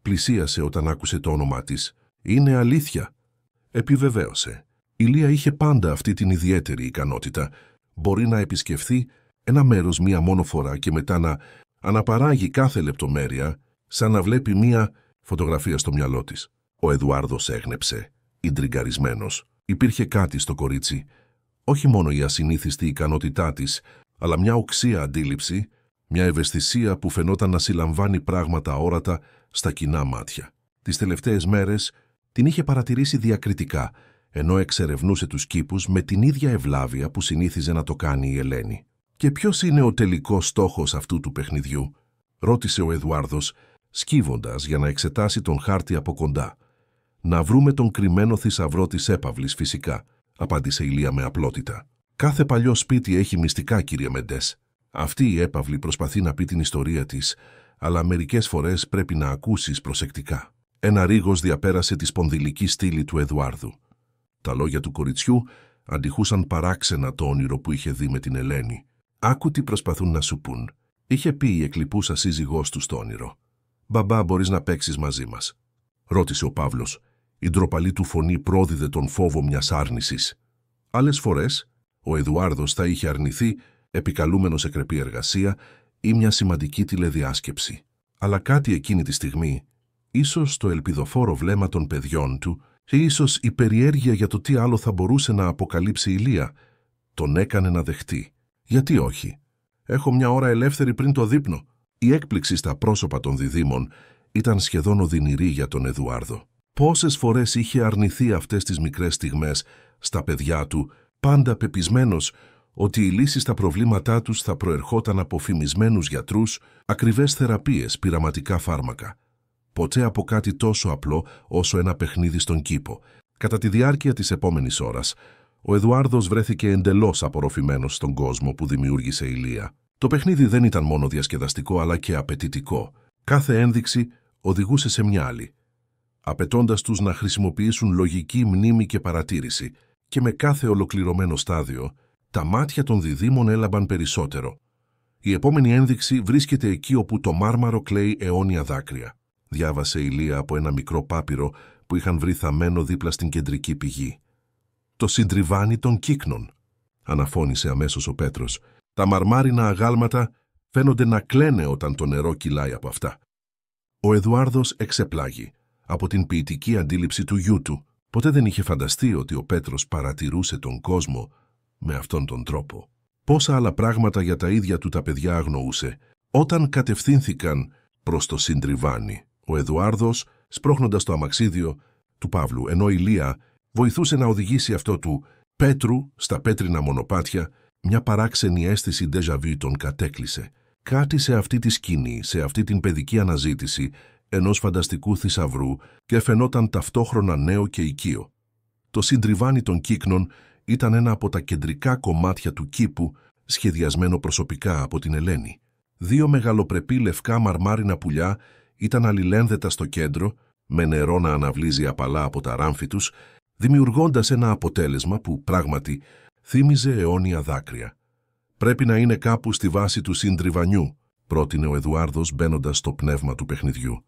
πλησίασε όταν άκουσε το όνομά της. Είναι αλήθεια», επιβεβαίωσε. Η Λία είχε πάντα αυτή την ιδιαίτερη ικανότητα. Μπορεί να επισκεφθεί ένα μέρος μία μόνο φορά και μετά να αναπαράγει κάθε λεπτομέρεια σαν να βλέπει μία φωτογραφία στο μυαλό της. Ο Εδουάρδος έγνεψε, ιντριγκαρισμένος. Υπήρχε κάτι στο κορίτσι. Όχι μόνο η ασυνήθιστη ικανότητά της, αλλά μια οξία αντίληψη Μια ευαισθησία που φαινόταν να συλλαμβάνει πράγματα αόρατα στα κοινά μάτια. Τις τελευταίες μέρες την είχε παρατηρήσει διακριτικά, ενώ εξερευνούσε τους κήπους με την ίδια ευλάβεια που συνήθιζε να το κάνει η Ελένη. «Και ποιος είναι ο τελικός στόχος αυτού του παιχνιδιού?» ρώτησε ο Εδουάρδος, σκύβοντας για να εξετάσει τον χάρτη από κοντά. «Να βρούμε τον κρυμμένο θησαυρό της έπαυλης, φυσικά», απάντησε η Λία με απλότητα. «Κάθε παλιό σπίτι έχει μυστικά, κύριε Μεντές. Αυτή η έπαυλη προσπαθεί να πει την ιστορία της, αλλά μερικές φορές πρέπει να ακούσεις προσεκτικά». Ένα ρίγος διαπέρασε τη σπονδυλική στήλη του Εδουάρδου. Τα λόγια του κοριτσιού αντιχούσαν παράξενα το όνειρο που είχε δει με την Ελένη. «Άκου τι προσπαθούν να σου πουν», είχε πει η εκλιπούσα σύζυγός του στο όνειρο. «Μπαμπά, μπορείς να παίξεις μαζί μας?» ρώτησε ο Παύλος. Η ντροπαλή του φωνή πρόδιδε τον φόβο μιας άρνησης. Άλλες φορές, ο Εδουάρδος θα είχε αρνηθεί, επικαλούμενος εκρεπή εργασία ή μια σημαντική τηλεδιάσκεψη. Αλλά κάτι εκείνη τη στιγμή, ίσως το ελπιδοφόρο βλέμμα των παιδιών του και ίσως η περιέργεια για το τι άλλο θα μπορούσε να αποκαλύψει η Λία, τον έκανε να δεχτεί. «Γιατί όχι? Έχω μια ώρα ελεύθερη πριν το δείπνο». Η έκπληξη στα πρόσωπα των διδήμων ήταν σχεδόν οδυνηρή για τον Εδουάρδο. Πόσες φορές είχε αρνηθεί αυτές τις μικρές στιγμές στα παιδιά του, πάντα πεπισμένος ότι η λύση στα προβλήματά τους θα προερχόταν από φημισμένους γιατρούς, ακριβές θεραπείες, πειραματικά φάρμακα. Ποτέ από κάτι τόσο απλό όσο ένα παιχνίδι στον κήπο. Κατά τη διάρκεια της επόμενης ώρας, ο Εδουάρδος βρέθηκε εντελώς απορροφημένος στον κόσμο που δημιούργησε η Λία. Το παιχνίδι δεν ήταν μόνο διασκεδαστικό αλλά και απαιτητικό. Κάθε ένδειξη οδηγούσε σε μια άλλη, απαιτώντας τους να χρησιμοποιήσουν λογική, μνήμη και παρατήρηση, και με κάθε ολοκληρωμένο στάδιο, τα μάτια των διδήμων έλαμπαν περισσότερο. Η επόμενη ένδειξη βρίσκεται εκεί όπου το μάρμαρο κλαίει αιώνια δάκρυα, διάβασε η Λία από ένα μικρό πάπυρο που είχαν βρει θαμμένο δίπλα στην κεντρική πηγή. «Το συντριβάνι των κύκνων», αναφώνησε αμέσως ο Πέτρος. «Τα μαρμάρινα αγάλματα φαίνονται να κλαίνε όταν το νερό κυλάει από αυτά». Ο Εδουάρδος εξεπλάγει από την ποιητική αντίληψη του γιού του. Ποτέ δεν είχε φανταστεί ότι ο Πέτρος παρατηρούσε τον κόσμο με αυτόν τον τρόπο. Πόσα άλλα πράγματα για τα ίδια του τα παιδιά αγνοούσε. Όταν κατευθύνθηκαν προς το συντριβάνι, ο Εδουάρδος, σπρώχνοντας το αμαξίδιο του Παύλου, ενώ η Λία βοηθούσε να οδηγήσει αυτό του Πέτρου στα πέτρινα μονοπάτια, μια παράξενη αίσθηση déjà vu τον κατέκλυσε. Κάτι σε αυτή τη σκηνή, σε αυτή την παιδική αναζήτηση ενός φανταστικού θησαυρού, και φαινόταν ταυτόχρονα νέο και οικείο. Το συντριβάνι των κύκνων ήταν ένα από τα κεντρικά κομμάτια του κήπου, σχεδιασμένο προσωπικά από την Ελένη. Δύο μεγαλοπρεπή λευκά μαρμάρινα πουλιά ήταν αλληλένδετα στο κέντρο, με νερό να αναβλύζει απαλά από τα ράμφη τους, δημιουργώντας ένα αποτέλεσμα που πράγματι θύμιζε αιώνια δάκρυα. «Πρέπει να είναι κάπου στη βάση του συντριβανιού», πρότεινε ο Εδουάρδος μπαίνοντας στο πνεύμα του παιχνιδιού.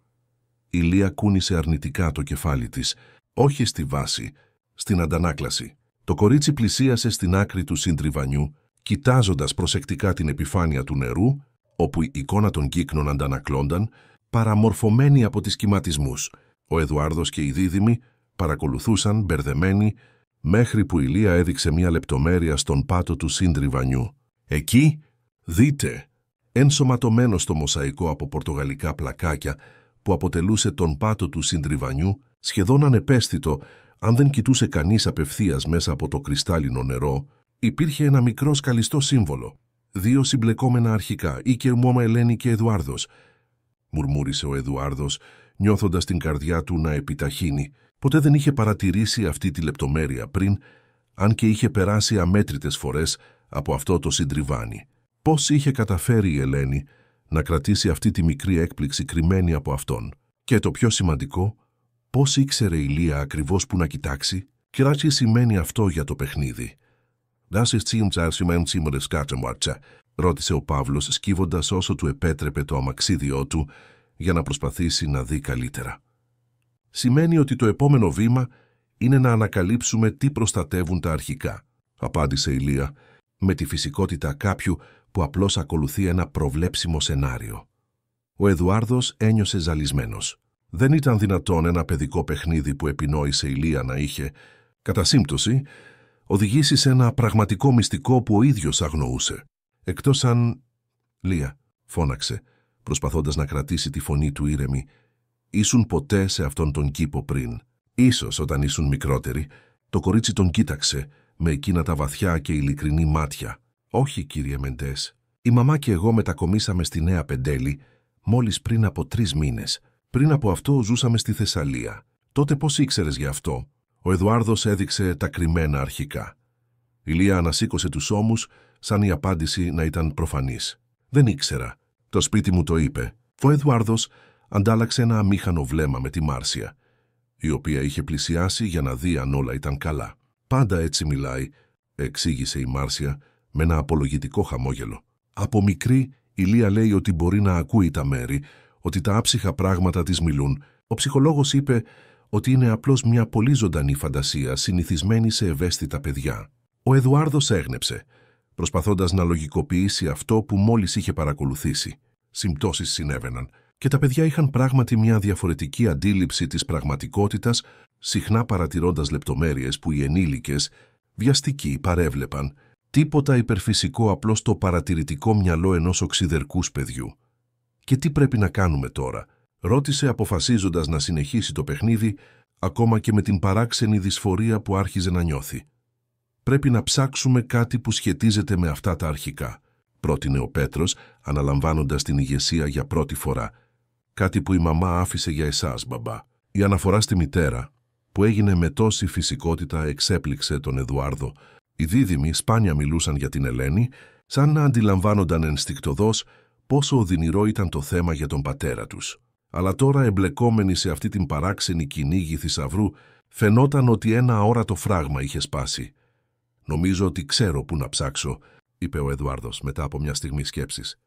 Η Λία κούνησε αρνητικά το κεφάλι της. «Όχι στη βάση, στην αντανάκλαση». Το κορίτσι πλησίασε στην άκρη του συντριβανιού, κοιτάζοντας προσεκτικά την επιφάνεια του νερού, όπου η εικόνα των κύκνων αντανακλώνταν, παραμορφωμένη από τις κυματισμούς. Ο Εδουάρδος και οι δίδυμοι παρακολουθούσαν μπερδεμένοι, μέχρι που η Λία έδειξε μια λεπτομέρεια στον πάτο του συντριβανιού. «Εκεί, δείτε», ενσωματωμένο στο μοσαϊκό από πορτογαλικά πλακάκια που αποτελούσε τον πάτο του συντριβανιού, σχεδόν ανεπαίσθητο, αν δεν κοιτούσε κανείς απευθείας μέσα από το κρυστάλλινο νερό, υπήρχε ένα μικρό σκαλιστό σύμβολο. «Δύο συμπλεκόμενα αρχικά, ή και μόμα Ελένη και Εδουάρδος», μουρμούρισε ο Εδουάρδος, νιώθοντας την καρδιά του να επιταχύνει. Ποτέ δεν είχε παρατηρήσει αυτή τη λεπτομέρεια πριν, αν και είχε περάσει αμέτρητες φορές από αυτό το συντριβάνι. Πώς είχε καταφέρει η Ελένη να κρατήσει αυτή τη μικρή έκπληξη κρυμμένη από αυτόν? Και το πιο σημαντικό, πώς ήξερε η Λία ακριβώς που να κοιτάξει? Και τι σημαίνει αυτό για το παιχνίδι? Ρώτησε ο Παύλος, σκύβοντας όσο του επέτρεπε το αμαξίδιό του για να προσπαθήσει να δει καλύτερα. «Σημαίνει ότι το επόμενο βήμα είναι να ανακαλύψουμε τι προστατεύουν τα αρχικά», απάντησε η Λία, με τη φυσικότητα κάποιου που απλώς ακολουθεί ένα προβλέψιμο σενάριο. Ο Εδουάρδος ένιωσε ζαλισμένος. Δεν ήταν δυνατόν ένα παιδικό παιχνίδι που επινόησε η Λία να είχε, κατά σύμπτωση, οδηγήσει σε ένα πραγματικό μυστικό που ο ίδιος αγνοούσε. Εκτός αν... «Λία, φώναξε, προσπαθώντας να κρατήσει τη φωνή του ήρεμη. «Ήσουν ποτέ σε αυτόν τον κήπο πριν. Ίσως όταν ήσουν μικρότεροι». Το κορίτσι τον κοίταξε με εκείνα τα βαθιά και ειλικρινή μάτια. «Όχι, κύριε Μεντές. Η μαμά και εγώ μετακομίσαμε στη Νέα Πεντέλη μόλις πριν από 3 μήνες. Πριν από αυτό ζούσαμε στη Θεσσαλία. Τότε πώς ήξερες γι' αυτό?» Ο Εδουάρδος έδειξε τα κρυμμένα αρχικά. Η Λία ανασήκωσε τους ώμους, σαν η απάντηση να ήταν προφανής. «Δεν ήξερα. Το σπίτι μου το είπε». Ο Εδουάρδος αντάλλαξε ένα αμήχανο βλέμμα με τη Μάρσια, η οποία είχε πλησιάσει για να δει αν όλα ήταν καλά. «Πάντα έτσι μιλάει», εξήγησε η Μάρσια με ένα απολογητικό χαμόγελο. «Από μικρή η Λία λέει ότι μπορεί να ακούει τα μέρη, ότι τα άψυχα πράγματα της μιλούν. Ο ψυχολόγος είπε ότι είναι απλώς μια πολύ ζωντανή φαντασία συνηθισμένη σε ευαίσθητα παιδιά». Ο Εδουάρδος έγνεψε, προσπαθώντας να λογικοποιήσει αυτό που μόλις είχε παρακολουθήσει. Συμπτώσεις συνέβαιναν και τα παιδιά είχαν πράγματι μια διαφορετική αντίληψη της πραγματικότητας, συχνά παρατηρώντας λεπτομέρειες που οι ενήλικες, βιαστικοί, παρέβλεπαν. Τίποτα υπερφυσικό, απλώς το παρατηρητικό μυαλό ενός οξυδερκούς παιδιού. «Και τι πρέπει να κάνουμε τώρα?» ρώτησε, αποφασίζοντας να συνεχίσει το παιχνίδι, ακόμα και με την παράξενη δυσφορία που άρχιζε να νιώθει. «Πρέπει να ψάξουμε κάτι που σχετίζεται με αυτά τα αρχικά», πρότεινε ο Πέτρος, αναλαμβάνοντας την ηγεσία για πρώτη φορά. «Κάτι που η μαμά άφησε για εσάς, μπαμπά». Η αναφορά στη μητέρα, που έγινε με τόση φυσικότητα, εξέπληξε τον Εδουάρδο. Οι δίδυμοι σπάνια μιλούσαν για την Ελένη, σαν να αντιλαμβάνονταν ενστικτωδώς πόσο οδυνηρό ήταν το θέμα για τον πατέρα τους. Αλλά τώρα, εμπλεκόμενοι σε αυτή την παράξενη κυνήγη θησαυρού, φαινόταν ότι ένα αόρατο φράγμα είχε σπάσει. «Νομίζω ότι ξέρω πού να ψάξω», είπε ο Εδουάρδος μετά από μια στιγμή σκέψης.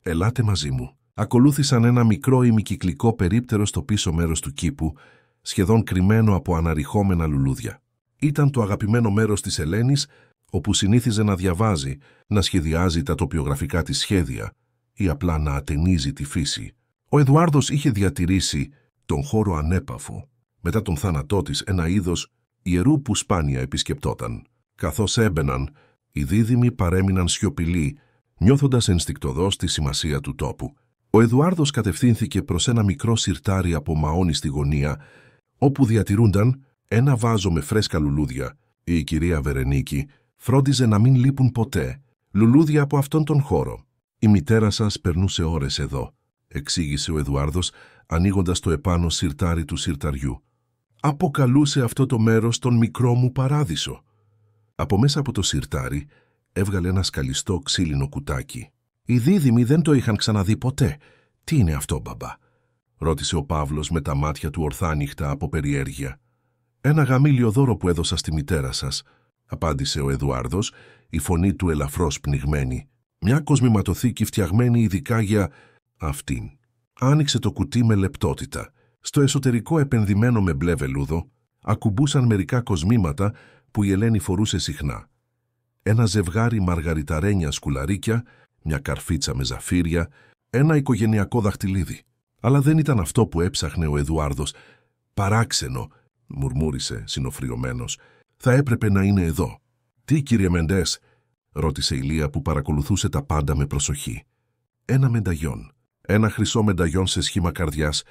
«Ελάτε μαζί μου». Ακολούθησαν ένα μικρό ημικυκλικό περίπτερο στο πίσω μέρος του κήπου, σχεδόν κρυμμένο από αναρριχόμενα λουλούδια. Ήταν το αγαπημένο μέρος της Ελένης, όπου συνήθιζε να διαβάζει, να σχεδιάζει τα τοπιογραφικά της σχέδια ή απλά να ατενίζει τη φύση. Ο Εδουάρδος είχε διατηρήσει τον χώρο ανέπαφο, μετά τον θάνατό της, ένα είδος ιερού που σπάνια επισκεπτόταν. Καθώς έμπαιναν, οι δίδυμοι παρέμειναν σιωπηλοί, νιώθοντας ενστικτωδώς τη σημασία του τόπου. Ο Εδουάρδος κατευθύνθηκε προς ένα μικρό σιρτάρι από μαόνι στη γωνία, όπου διατηρούνταν ένα βάζο με φρέσκα λουλούδια. Η κυρία Βερενίκη φρόντιζε να μην λείπουν ποτέ λουλούδια από αυτόν τον χώρο. «Η μητέρα σας περνούσε ώρες εδώ», εξήγησε ο Εδουάρδος, ανοίγοντας το επάνω σιρτάρι του σιρταριού. «Αποκαλούσε αυτό το μέρος τον μικρό μου παράδεισο». Από μέσα από το σιρτάρι έβγαλε ένα σκαλιστό ξύλινο κουτάκι. «Οι δίδυμοι δεν το είχαν ξαναδεί ποτέ. Τι είναι αυτό, μπαμπά?» ρώτησε ο Παύλος με τα μάτια του ορθάνυχτα από περιέργεια. «Ένα γαμήλιο δώρο που έδωσα στη μητέρα σας», απάντησε ο Εδουάρδος, η φωνή του ελαφρώς πνιγμένη. «Μια κοσμηματοθήκη φτιαγμένη ειδικά για αυτήν». Άνοιξε το κουτί με λεπτότητα. Στο εσωτερικό, επενδυμένο με μπλε βελούδο, ακουμπούσαν μερικά κοσμήματα που η Ελένη φορούσε συχνά. Ένα ζευγάρι μαργαριταρένια σκουλαρίκια, μια καρφίτσα με ζαφύρια, ένα οικογενειακό δαχτυλίδι. Αλλά δεν ήταν αυτό που έψαχνε ο Εδουάρδος. «Παράξενο», μουρμούρισε συνοφριωμένος. «Θα έπρεπε να είναι εδώ». «Τι, κύριε Μεντές?» ρώτησε η Λία, που παρακολουθούσε τα πάντα με προσοχή. «Ένα μενταγιόν. Ένα χρυσό μενταγιόν σε σχήμα καρδιάς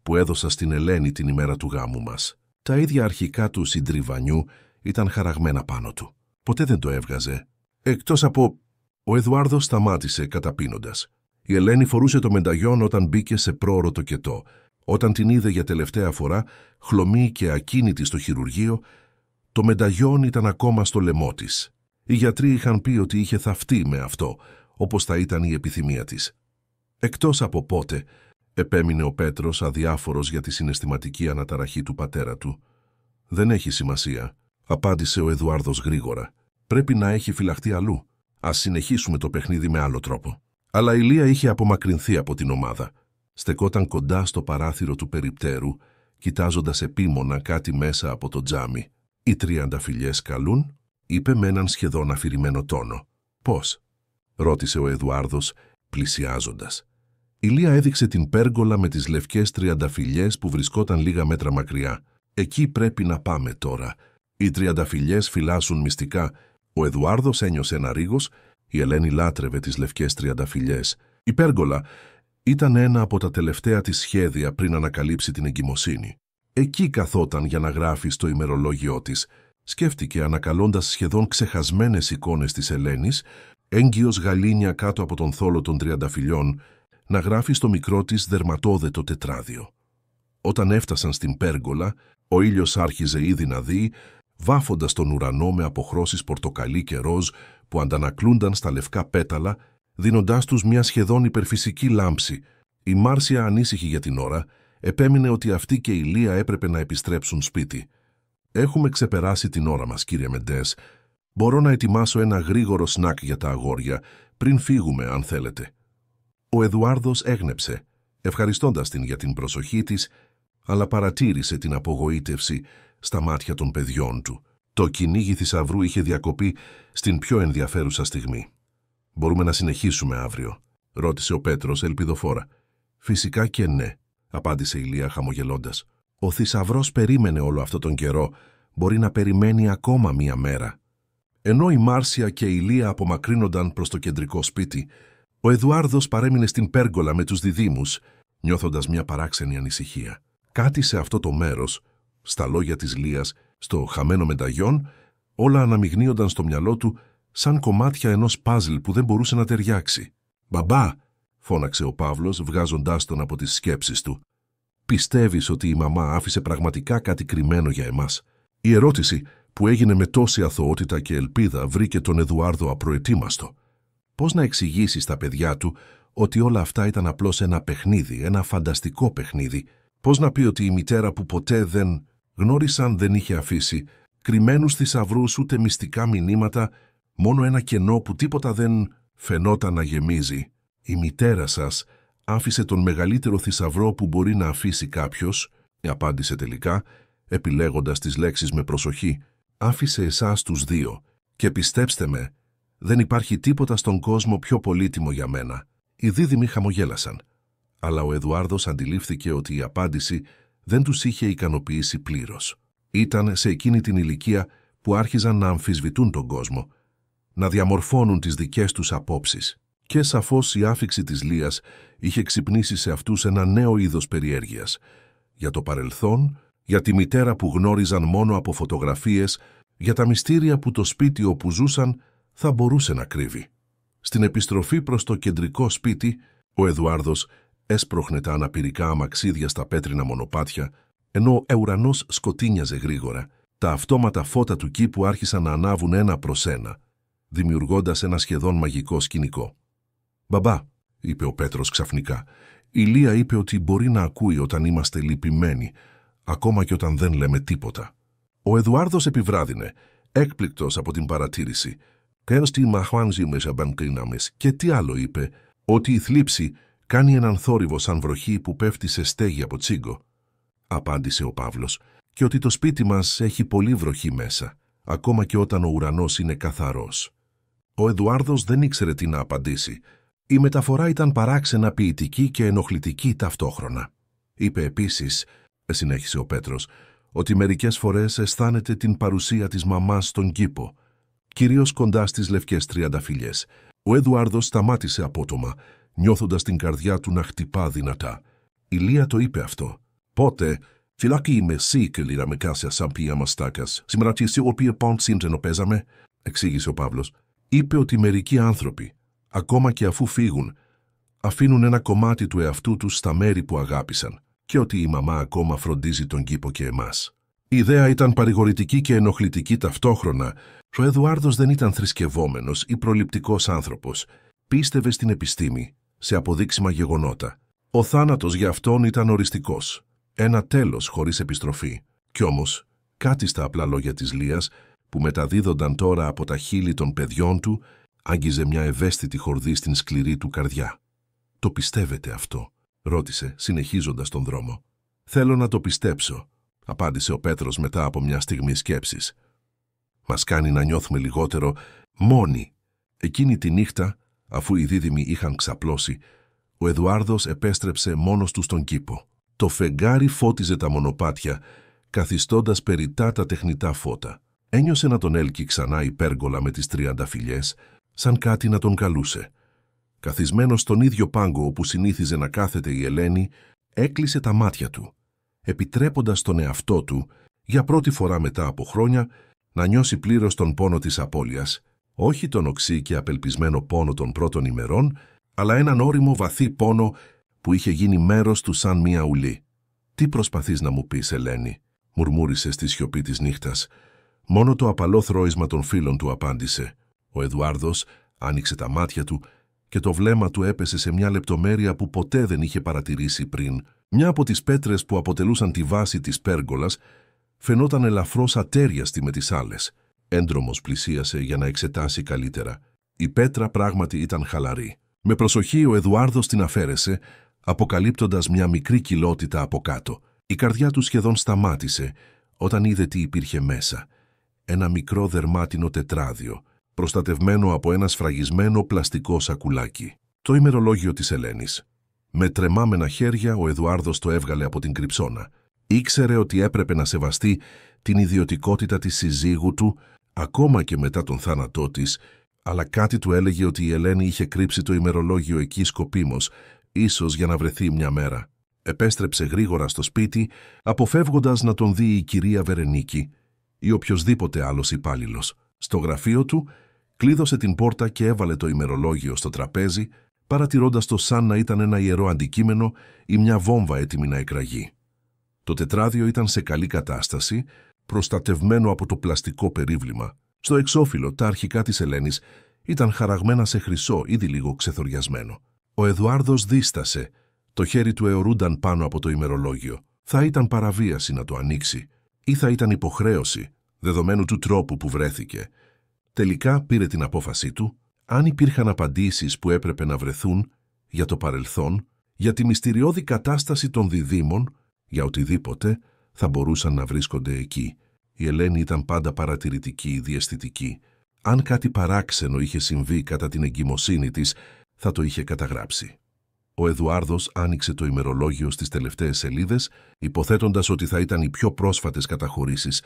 που έδωσα στην Ελένη την ημέρα του γάμου μας. Τα ίδια αρχικά του συντριβανιού ήταν χαραγμένα πάνω του. Ποτέ δεν το έβγαζε. Εκτός από...» Ο Εδουάρδος σταμάτησε καταπίνοντας. Η Ελένη φορούσε το μενταγιόν όταν μπήκε σε πρόωρο τοκετό. Όταν την είδε για τελευταία φορά, χλωμή και ακίνητη στο χειρουργείο, το μενταγιόν ήταν ακόμα στο λαιμό της. Οι γιατροί είχαν πει ότι είχε θαυτεί με αυτό, όπως θα ήταν η επιθυμία της. «Εκτός από πότε», επέμεινε ο Πέτρος, αδιάφορος για τη συναισθηματική αναταραχή του πατέρα του. «Δεν έχει σημασία», απάντησε ο Εδουάρδος γρήγορα. «Πρέπει να έχει φυλαχτεί αλλού. Ας συνεχίσουμε το παιχνίδι με άλλο τρόπο». Αλλά η Λία είχε απομακρυνθεί από την ομάδα. Στεκόταν κοντά στο παράθυρο του περιπτέρου, κοιτάζοντας επίμονα κάτι μέσα από το τζάμι. «Οι τριανταφυλλιές καλούν», είπε με έναν σχεδόν αφηρημένο τόνο. «Πώς?» ρώτησε ο Εδουάρδος, πλησιάζοντας. Η Λία έδειξε την πέργολα με τις λευκές τριανταφυλλιές που βρισκόταν λίγα μέτρα μακριά. «Εκεί πρέπει να πάμε τώρα. Οι τριανταφυλλιές φυλάσσουν μυστικά». Ο Εδουάρδος ένιωσε ένα ρίγος. Η Ελένη λάτρευε τις λευκές τριανταφυλλιές. Η πέργολα ήταν ένα από τα τελευταία της σχέδια πριν ανακαλύψει την εγκυμοσύνη. Εκεί καθόταν για να γράφει στο ημερολόγιό της. Σκέφτηκε ανακαλώντας σχεδόν ξεχασμένες εικόνες της Ελένης, έγκυος γαλήνια κάτω από τον θόλο των τριανταφυλλιών, να γράφει στο μικρό της δερματόδετο τετράδιο. Όταν έφτασαν στην πέργολα, ο ήλιος άρχιζε ήδη να δει, βάφοντας τον ουρανό με αποχρώσεις πορτοκαλί και ροζ που αντανακλούνταν στα λευκά πέταλα, δίνοντάς τους μια σχεδόν υπερφυσική λάμψη. Η Μάρσια, ανήσυχη για την ώρα, επέμεινε ότι αυτή και η Λία έπρεπε να επιστρέψουν σπίτι. «Έχουμε ξεπεράσει την ώρα μας, κύριε Μεντές. Μπορώ να ετοιμάσω ένα γρήγορο σνακ για τα αγόρια, πριν φύγουμε, αν θέλετε». Ο Εδουάρδος έγνεψε, ευχαριστώντας την για την προσοχή της, αλλά παρατήρησε την απογοήτευση στα μάτια των παιδιών του. Το κυνήγι θησαυρού είχε διακοπεί στην πιο ενδιαφέρουσα στιγμή. «Μπορούμε να συνεχίσουμε αύριο?» ρώτησε ο Πέτρος ελπιδοφόρα. «Φυσικά και ναι», απάντησε η Λία χαμογελώντας. «Ο θησαυρός περίμενε όλο αυτό τον καιρό. Μπορεί να περιμένει ακόμα μία μέρα». Ενώ η Μάρσια και η Λία απομακρύνονταν προς το κεντρικό σπίτι, ο Εδουάρδος παρέμεινε στην πέργολα με τους διδύμους, νιώθοντας μια παράξενη ανησυχία. Κάτι σε αυτό το μέρος, στα λόγια της Λίας, στο χαμένο μενταγιόν, όλα αναμειγνύονταν στο μυαλό του σαν κομμάτια ενός παζλ που δεν μπορούσε να ταιριάξει. «Μπαμπά», φώναξε ο Παύλος, βγάζοντάς τον από τις σκέψεις του. «Πιστεύεις ότι η μαμά άφησε πραγματικά κάτι κρυμμένο για εμάς?» Η ερώτηση, που έγινε με τόση αθωότητα και ελπίδα, βρήκε τον Εδουάρδο απροετοίμαστο. Πώς να εξηγήσει στα παιδιά του ότι όλα αυτά ήταν απλώς ένα παιχνίδι, ένα φανταστικό παιχνίδι? Πώς να πει ότι η μητέρα που ποτέ δεν γνώρισαν δεν είχε αφήσει κρυμμένους θησαυρούς ούτε μυστικά μηνύματα, μόνο ένα κενό που τίποτα δεν φαινόταν να γεμίζει? «Η μητέρα σας άφησε τον μεγαλύτερο θησαυρό που μπορεί να αφήσει κάποιος», απάντησε τελικά, επιλέγοντας τις λέξεις με προσοχή. «Άφησε εσάς τους δύο και πιστέψτε με, δεν υπάρχει τίποτα στον κόσμο πιο πολύτιμο για μένα». Οι δίδυμοι χαμογέλασαν, αλλά ο Εδουάρδος αντιλήφθηκε ότι η απάντηση δεν τους είχε ικανοποιήσει πλήρως. Ήταν σε εκείνη την ηλικία που άρχιζαν να αμφισβητούν τον κόσμο, να διαμορφώνουν τις δικές τους απόψεις. Και σαφώς η άφιξη της Λίας είχε ξυπνήσει σε αυτούς ένα νέο είδος περιέργειας. Για το παρελθόν, για τη μητέρα που γνώριζαν μόνο από φωτογραφίες, για τα μυστήρια που το σπίτι όπου ζούσαν θα μπορούσε να κρύβει. Στην επιστροφή προς το κεντρικό σπίτι, ο Εδουάρδος έσπροχνε τα αναπηρικά αμαξίδια στα πέτρινα μονοπάτια, ενώ ο ουρανός σκοτίνιαζε γρήγορα. Τα αυτόματα φώτα του κήπου άρχισαν να ανάβουν ένα προς ένα, δημιουργώντας ένα σχεδόν μαγικό σκηνικό. «Μπαμπά», είπε ο Πέτρος ξαφνικά, «η Λία είπε ότι μπορεί να ακούει όταν είμαστε λυπημένοι, ακόμα και όταν δεν λέμε τίποτα». Ο Εδουάρδος επιβράδυνε, έκπληκτος από την παρατήρηση. Και τι άλλο είπε? «Ότι η θλίψη κάνει έναν θόρυβο σαν βροχή που πέφτει σε στέγη από τσίγκο», απάντησε ο Παύλος, «και ότι το σπίτι μας έχει πολύ βροχή μέσα, ακόμα και όταν ο ουρανός είναι καθαρός». Ο Εδουάρδος δεν ήξερε τι να απαντήσει. Η μεταφορά ήταν παράξενα ποιητική και ενοχλητική ταυτόχρονα. Είπε επίσης, συνέχισε ο Πέτρος, ότι μερικές φορές αισθάνεται την παρουσία της μαμάς στον κήπο, κυρίως κοντά στις λευκές τριανταφυλλιές. Ο Εδουάρδος σταμάτησε απότομα, νιώθοντας την καρδιά του να χτυπά δυνατά. Η Λία το είπε αυτό. «Πότε, φυλάκι είμαι εσύ και λίρα με κάσια σαν πια μαστάκας, σήμερα τη οποία πόντ σύντρενο παίζαμε», εξήγησε ο Παύλος. «Είπε ότι μερικοί άνθρωποι, ακόμα και αφού φύγουν, αφήνουν ένα κομμάτι του εαυτού τους στα μέρη που αγάπησαν και ότι η μαμά ακόμα φροντίζει τον κήπο και εμάς». Η ιδέα ήταν παρηγορητική και ενοχλητική ταυτόχρονα. Ο Εδουάρδος δεν ήταν θρησκευόμενος ή προληπτικός άνθρωπος. Πίστευε στην επιστήμη, σε αποδείξιμα γεγονότα. Ο θάνατος για αυτόν ήταν οριστικός. Ένα τέλος χωρίς επιστροφή. Κι όμως, κάτι στα απλά λόγια της Λίας, που μεταδίδονταν τώρα από τα χείλη των παιδιών του, άγγιζε μια ευαίσθητη χορδή στην σκληρή του καρδιά. «Το πιστεύετε αυτό?» ρώτησε, συνεχίζοντας τον δρόμο. «Θέλω να το πιστέψω», απάντησε ο Πέτρος μετά από μια στιγμή σκέψης. «Μας κάνει να νιώθουμε λιγότερο μόνοι». Εκείνη τη νύχτα, αφού οι δίδυμοι είχαν ξαπλώσει, ο Εδουάρδος επέστρεψε μόνος του στον κήπο. Το φεγγάρι φώτιζε τα μονοπάτια, καθιστώντας περιττά τα τεχνητά φώτα. Ένιωσε να τον έλκει ξανά η πέργολα με τις τριανταφυλλιές, σαν κάτι να τον καλούσε. Καθισμένος στον ίδιο πάγκο όπου συνήθιζε να κάθεται η Ελένη, έκλεισε τα μάτια του, επιτρέποντας τον εαυτό του, για πρώτη φορά μετά από χρόνια, να νιώσει πλήρως τον πόνο της απώλειας, όχι τον οξύ και απελπισμένο πόνο των πρώτων ημερών, αλλά έναν ώριμο βαθύ πόνο που είχε γίνει μέρος του σαν μία ουλή. «Τι προσπαθείς να μου πεις, Ελένη?» μουρμούρισε στη σιωπή της νύχτας. Μόνο το απαλό θρώισμα των φίλων του απάντησε. Ο Εδουάρδος άνοιξε τα μάτια του και το βλέμμα του έπεσε σε μια λεπτομέρεια που ποτέ δεν είχε παρατηρήσει πριν. Μια από τις πέτρες που αποτελούσαν τη βάση της πέργολας φαινόταν ελαφρώς ατέριαστη με τις άλλες. Έντρομος πλησίασε για να εξετάσει καλύτερα. Η πέτρα πράγματι ήταν χαλαρή. Με προσοχή ο Εδουάρδος την αφαίρεσε, αποκαλύπτοντας μια μικρή κοιλότητα από κάτω. Η καρδιά του σχεδόν σταμάτησε όταν είδε τι υπήρχε μέσα. Ένα μικρό δερμάτινο τετράδιο, προστατευμένο από ένα σφραγισμένο πλαστικό σακουλάκι. Το ημερολόγιο της Ελένης. Με τρεμάμενα χέρια ο Εδουάρδος το έβγαλε από την κρυψώνα. Ήξερε ότι έπρεπε να σεβαστεί την ιδιωτικότητα της συζύγου του, ακόμα και μετά τον θάνατό της, αλλά κάτι του έλεγε ότι η Ελένη είχε κρύψει το ημερολόγιο εκεί σκοπίμως, ίσως για να βρεθεί μια μέρα. Επέστρεψε γρήγορα στο σπίτι, αποφεύγοντας να τον δει η κυρία Βερενίκη ή οποιοσδήποτε άλλος υπάλληλος. Στο γραφείο του κλείδωσε την πόρτα και έβαλε το ημερολόγιο στο τραπέζι, παρατηρώντας το σαν να ήταν ένα ιερό αντικείμενο ή μια βόμβα έτοιμη να εκραγεί. Το τετράδιο ήταν σε καλή κατάσταση, προστατευμένο από το πλαστικό περίβλημα. Στο εξώφυλλο τα αρχικά της Ελένης ήταν χαραγμένα σε χρυσό, ήδη λίγο ξεθοριασμένο. Ο Εδουάρδος δίστασε. Το χέρι του αιωρούνταν πάνω από το ημερολόγιο. Θα ήταν παραβίαση να το ανοίξει ή θα ήταν υποχρέωση, δεδομένου του τρόπου που βρέθηκε. Τελικά πήρε την απόφασή του. Αν υπήρχαν απαντήσεις που έπρεπε να βρεθούν για το παρελθόν, για τη μυστηριώδη κατάσταση των διδήμων, για οτιδήποτε, θα μπορούσαν να βρίσκονται εκεί. Η Ελένη ήταν πάντα παρατηρητική, διαισθητική. Αν κάτι παράξενο είχε συμβεί κατά την εγκυμοσύνη της, θα το είχε καταγράψει. Ο Εδουάρδος άνοιξε το ημερολόγιο στις τελευταίες σελίδες, υποθέτοντας ότι θα ήταν οι πιο πρόσφατες καταχωρήσεις,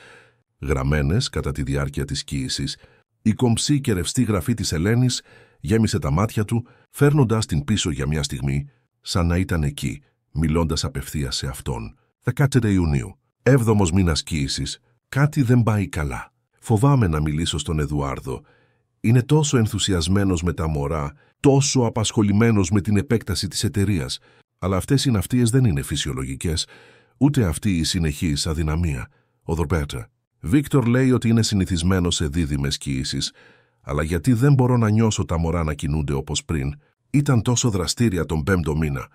γραμμένες κατά τη διάρκεια της κοίησης. Η κομψή και ρευστή γραφή της Ελένης γέμισε τα μάτια του, φέρνοντας την πίσω για μια στιγμή, σαν να ήταν εκεί, μιλώντας απευθείας σε αυτόν. 10 Ιουνίου, 7ος μήνας κοίησης. Κάτι δεν πάει καλά. Φοβάμαι να μιλήσω στον Εδουάρδο. Είναι τόσο ενθουσιασμένος με τα μωρά, τόσο απασχολημένος με την επέκταση της εταιρείας. Αλλά αυτές οι ναυτίες δεν είναι φυσιολογικές, ούτε αυτή η συνεχής αδυναμία. Ο Δορπέτα. Βίκτορ λέει ότι είναι συνηθισμένος σε δίδυμες κοίησεις, αλλά γιατί δεν μπορώ να νιώσω τα μωρά να κινούνται όπως πριν. Ήταν τόσο δραστήρια τον 5ο μήνα.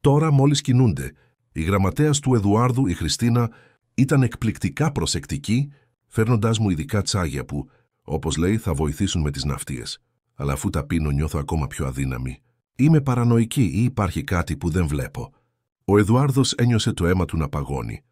Τώρα μόλις κινούνται. Η γραμματέας του Εδουάρδου, η Χριστίνα, ήταν εκπληκτικά προσεκτική, φέρνοντάς μου ειδικά τσάγια που, όπως λέει, θα βοηθήσουν με τις ναυτίες. Αλλά αφού τα πίνω νιώθω ακόμα πιο αδύναμη. Είμαι παρανοϊκή ή υπάρχει κάτι που δεν βλέπω. Ο Εδουάρδος ένιωσε το αίμα του να παγώνει.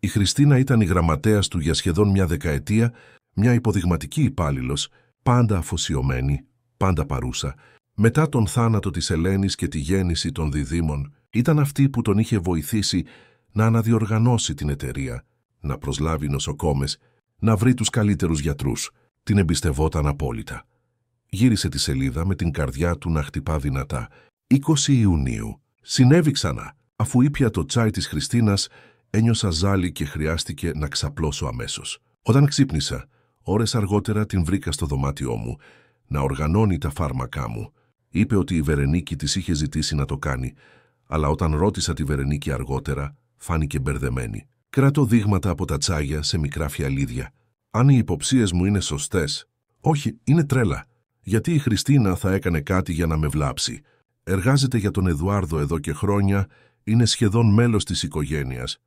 Η Χριστίνα ήταν η γραμματέας του για σχεδόν μια δεκαετία, μια υποδειγματική υπάλληλος, πάντα αφοσιωμένη, πάντα παρούσα. Μετά τον θάνατο της Ελένης και τη γέννηση των διδήμων, ήταν αυτή που τον είχε βοηθήσει να αναδιοργανώσει την εταιρεία, να προσλάβει νοσοκόμες, να βρει τους καλύτερους γιατρούς. Την εμπιστευόταν απόλυτα. Γύρισε τη σελίδα με την καρδιά του να χτυπά δυνατά. 20 Ιουνίου. Συνέβη ξανά. Αφού ήπια το τσάι της Χριστίνας, ένιωσα ζάλι και χρειάστηκε να ξαπλώσω αμέσως. Όταν ξύπνησα, ώρες αργότερα την βρήκα στο δωμάτιό μου, να οργανώνει τα φάρμακά μου. Είπε ότι η Βερενίκη της είχε ζητήσει να το κάνει, αλλά όταν ρώτησα τη Βερενίκη αργότερα, φάνηκε μπερδεμένη. Κράτω δείγματα από τα τσάγια σε μικρά φιαλίδια. Αν οι υποψίες μου είναι σωστές, όχι, είναι τρέλα. Γιατί η Χριστίνα θα έκανε κάτι για να με βλάψει. Εργάζεται για τον Εδουάρδο εδώ και χρόνια, είναι σχεδόν μέλος της οικογένειας.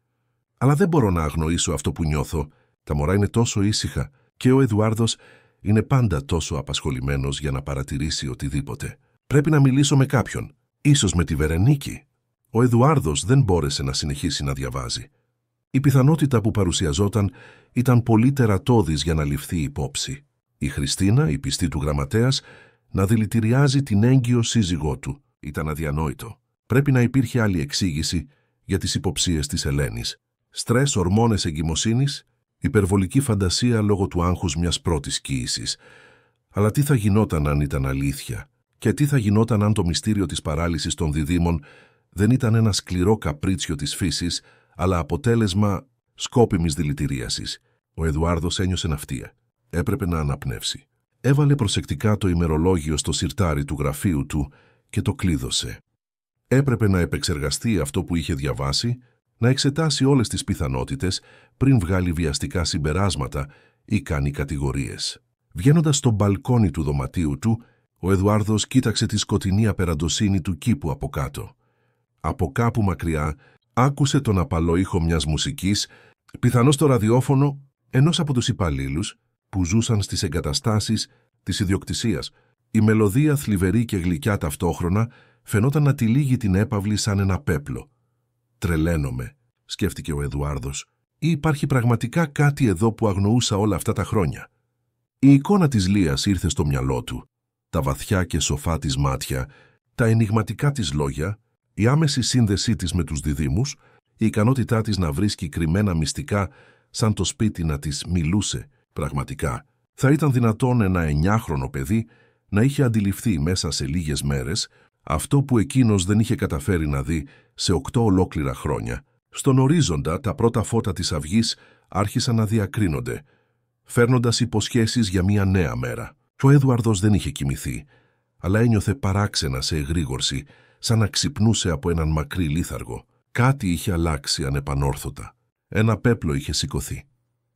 Αλλά δεν μπορώ να αγνοήσω αυτό που νιώθω. Τα μωρά είναι τόσο ήσυχα και ο Εδουάρδος είναι πάντα τόσο απασχολημένος για να παρατηρήσει οτιδήποτε. Πρέπει να μιλήσω με κάποιον, ίσως με τη Βερενίκη. Ο Εδουάρδος δεν μπόρεσε να συνεχίσει να διαβάζει. Η πιθανότητα που παρουσιαζόταν ήταν πολύ τερατώδης για να ληφθεί υπόψη. Η Χριστίνα, η πιστή του γραμματέας, να δηλητηριάζει την έγκυο σύζυγό του. Ήταν αδιανόητο. Πρέπει να υπήρχε άλλη εξήγηση για τις υποψίες της Ελένης. Στρες, ορμόνες εγκυμοσύνης, υπερβολική φαντασία λόγω του άγχους μιας πρώτης κοίησης. Αλλά τι θα γινόταν αν ήταν αλήθεια? Και τι θα γινόταν αν το μυστήριο της παράλυσης των διδήμων δεν ήταν ένα σκληρό καπρίτσιο της φύσης, αλλά αποτέλεσμα σκόπιμης δηλητηρίασης. Ο Εδουάρδος ένιωσε ναυτία. Έπρεπε να αναπνεύσει. Έβαλε προσεκτικά το ημερολόγιο στο σιρτάρι του γραφείου του και το κλείδωσε. Έπρεπε να επεξεργαστεί αυτό που είχε διαβάσει, να εξετάσει όλες τις πιθανότητες πριν βγάλει βιαστικά συμπεράσματα ή κάνει κατηγορίες. Βγαίνοντας στο μπαλκόνι του δωματίου του, ο Εδουάρδος κοίταξε τη σκοτεινή απεραντοσύνη του κήπου από κάτω. Από κάπου μακριά άκουσε τον απαλό ήχο μιας μουσικής, πιθανώς το ραδιόφωνο ενός από τους υπαλλήλους που ζούσαν στις εγκαταστάσεις της ιδιοκτησίας. Η μελωδία, θλιβερή και γλυκιά ταυτόχρονα, φαινόταν να τυλίγει την έπαυλη σαν ένα πέπλο. «Τρελαίνομαι», σκέφτηκε ο Εδουάρδος, «ή υπάρχει πραγματικά κάτι εδώ που αγνοούσα όλα αυτά τα χρόνια». Η εικόνα της Λίας ήρθε στο μυαλό του. Τα βαθιά και σοφά της μάτια, τα ενιγματικά της λόγια, η άμεση σύνδεσή της με τους διδύμους, η ικανότητά της να βρίσκει κρυμμένα μυστικά σαν το σπίτι να της μιλούσε. Πραγματικά, θα ήταν δυνατόν ένα 9χρονο παιδί να είχε αντιληφθεί μέσα σε λίγες μέρες αυτό που εκείνος δεν είχε καταφέρει να δει σε 8 ολόκληρα χρόνια. Στον ορίζοντα τα πρώτα φώτα της αυγής άρχισαν να διακρίνονται, φέρνοντας υποσχέσεις για μια νέα μέρα. Ο Έδουαρδος δεν είχε κοιμηθεί, αλλά ένιωθε παράξενα σε εγρήγορση, σαν να ξυπνούσε από έναν μακρύ λίθαργο. Κάτι είχε αλλάξει ανεπανόρθωτα. Ένα πέπλο είχε σηκωθεί.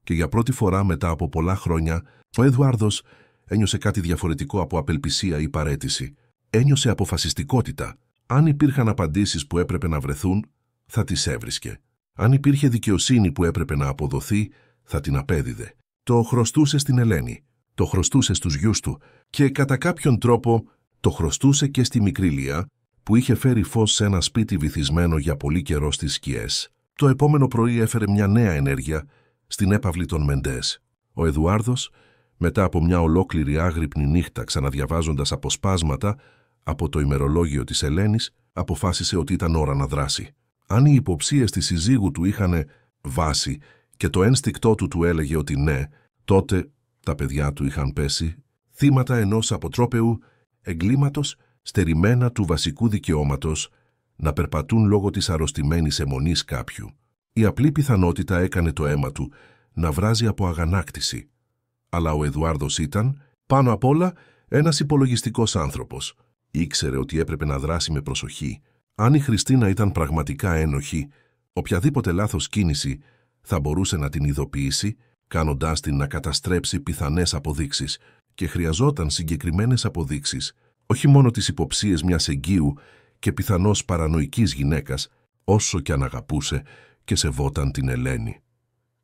Και για πρώτη φορά μετά από πολλά χρόνια, ο Έδουαρδος ένιωσε κάτι διαφορετικό από απελπισία ή παραίτηση. Ένιωσε αποφασιστικότητα. Αν υπήρχαν απαντήσεις που έπρεπε να βρεθούν, θα τις έβρισκε. Αν υπήρχε δικαιοσύνη που έπρεπε να αποδοθεί, θα την απέδιδε. Το χρωστούσε στην Ελένη, το χρωστούσε στους γιους του και κατά κάποιον τρόπο το χρωστούσε και στη μικρή Λία, που είχε φέρει φως σε ένα σπίτι βυθισμένο για πολύ καιρό στις σκιές. Το επόμενο πρωί έφερε μια νέα ενέργεια στην έπαυλη των Μεντές. Ο Εδουάρδος, μετά από μια ολόκληρη άγρυπνη νύχτα ξαναδιαβάζοντας αποσπάσματα από το ημερολόγιο της Ελένης, αποφάσισε ότι ήταν ώρα να δράσει. Αν οι υποψίες της συζύγου του είχαν βάση και το ένστικτό του έλεγε ότι ναι, τότε τα παιδιά του είχαν πέσει θύματα ενός αποτρόπαιου εγκλήματος, στερημένα του βασικού δικαιώματος να περπατούν λόγω της αρρωστημένης αιμονής κάποιου. Η απλή πιθανότητα έκανε το αίμα του να βράζει από αγανάκτηση. Αλλά ο Εδουάρδος ήταν, πάνω απ' όλα, ένας υπολογιστικός άνθρωπος. Ήξερε ότι έπρεπε να δράσει με προσοχή. Αν η Χριστίνα ήταν πραγματικά ένοχη, οποιαδήποτε λάθος κίνηση θα μπορούσε να την ειδοποιήσει, κάνοντάς την να καταστρέψει πιθανές αποδείξεις, και χρειαζόταν συγκεκριμένες αποδείξεις, όχι μόνο τις υποψίες μιας εγκύου και πιθανώς παρανοϊκής γυναίκας, όσο κι αν αγαπούσε και σεβόταν την Ελένη.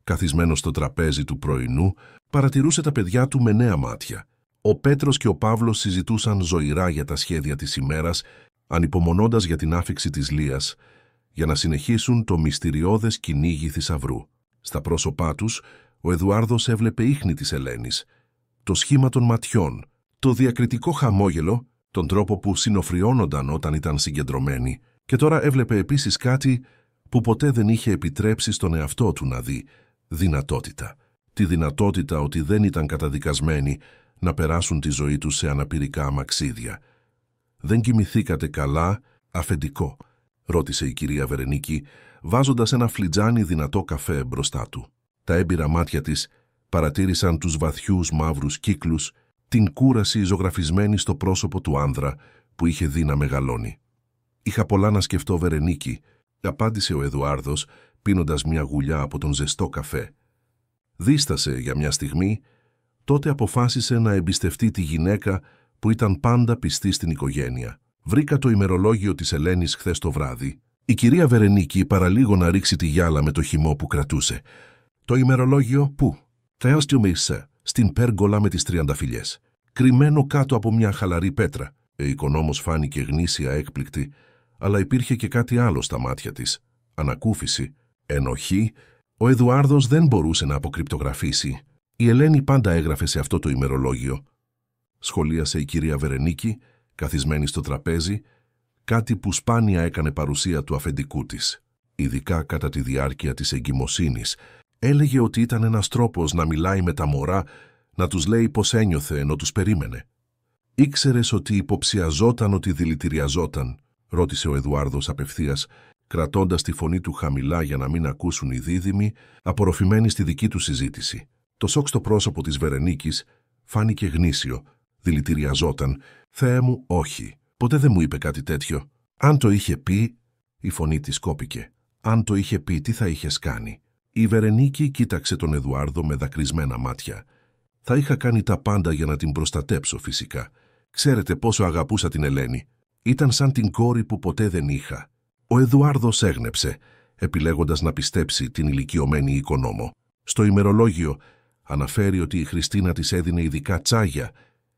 Καθισμένος στο τραπέζι του πρωινού, παρατηρούσε τα παιδιά του με νέα μάτια. Ο Πέτρος και ο Παύλος συζητούσαν ζωηρά για τα σχέδια της ημέρας, ανυπομονώντας για την άφιξη της Λίας, για να συνεχίσουν το μυστηριώδες κυνήγι θησαυρού. Στα πρόσωπά τους, ο Εδουάρδος έβλεπε ίχνη της Ελένης, το σχήμα των ματιών, το διακριτικό χαμόγελο, τον τρόπο που συνοφριώνονταν όταν ήταν συγκεντρωμένοι, και τώρα έβλεπε επίσης κάτι που ποτέ δεν είχε επιτρέψει στον εαυτό του να δει: δυνατότητα. Τη δυνατότητα ότι δεν ήταν καταδικασμένοι να περάσουν τη ζωή τους σε αναπηρικά αμαξίδια. «Δεν κοιμηθήκατε καλά, αφεντικό?» ρώτησε η κυρία Βερενίκη, βάζοντας ένα φλιτζάνι δυνατό καφέ μπροστά του. Τα έμπειρα μάτια της παρατήρησαν τους βαθιούς μαύρους κύκλους, την κούραση ζωγραφισμένη στο πρόσωπο του άνδρα που είχε δει να μεγαλώνει. «Είχα πολλά να σκεφτώ, Βερενίκη», απάντησε ο Εδουάρδος, πίνοντας μια γουλιά από τον ζεστό καφέ. Δίστασε για μια στιγμή, τότε αποφάσισε να εμπιστευτεί τη γυναίκα που ήταν πάντα πιστή στην οικογένεια. «Βρήκα το ημερολόγιο της Ελένης χθες το βράδυ». Η κυρία Βερενίκη παραλίγο να ρίξει τη γυάλα με το χυμό που κρατούσε. «Το ημερολόγιο πού?» «Τα μέσα, στην πέργολα με τις τριανταφυλλιές, κρυμμένο κάτω από μια χαλαρή πέτρα». Η οικονόμος φάνηκε γνήσια έκπληκτη, αλλά υπήρχε και κάτι άλλο στα μάτια της. Ανακούφιση, ενοχή. Ο Εδουάρδος δεν μπορούσε να αποκρυπτογραφήσει. Η Ελένη πάντα έγραφε σε αυτό το ημερολόγιο. Σχολίασε η κυρία Βερενίκη, καθισμένη στο τραπέζι, κάτι που σπάνια έκανε παρουσία του αφεντικού της. Ειδικά κατά τη διάρκεια της εγκυμοσύνης, έλεγε ότι ήταν ένας τρόπος να μιλάει με τα μωρά, να τους λέει πως ένιωθε ενώ τους περίμενε. «Ήξερες ότι υποψιαζόταν ότι δηλητηριαζόταν?» ρώτησε ο Εδουάρδος απευθείας, κρατώντας τη φωνή του χαμηλά για να μην ακούσουν οι δίδυμοι, απορροφημένοι στη δική του συζήτηση. Το σοκ στο πρόσωπο της Βερενίκης φάνηκε γνήσιο. «Δηλητηριαζόταν? Θεέ μου, όχι. Ποτέ δεν μου είπε κάτι τέτοιο. Αν το είχε πει...» Η φωνή της κόπηκε. «Αν το είχε πει, τι θα είχες κάνει?» Η Βερενίκη κοίταξε τον Εδουάρδο με δακρυσμένα μάτια. «Θα είχα κάνει τα πάντα για να την προστατέψω, φυσικά. Ξέρετε πόσο αγαπούσα την Ελένη. Ήταν σαν την κόρη που ποτέ δεν είχα». Ο Εδουάρδος έγνεψε, επιλέγοντας να πιστέψει την ηλικιωμένη οικονόμο. Στο ημερολόγιο αναφέρει ότι η Χριστίνα της έδινε ειδικά τσάγια,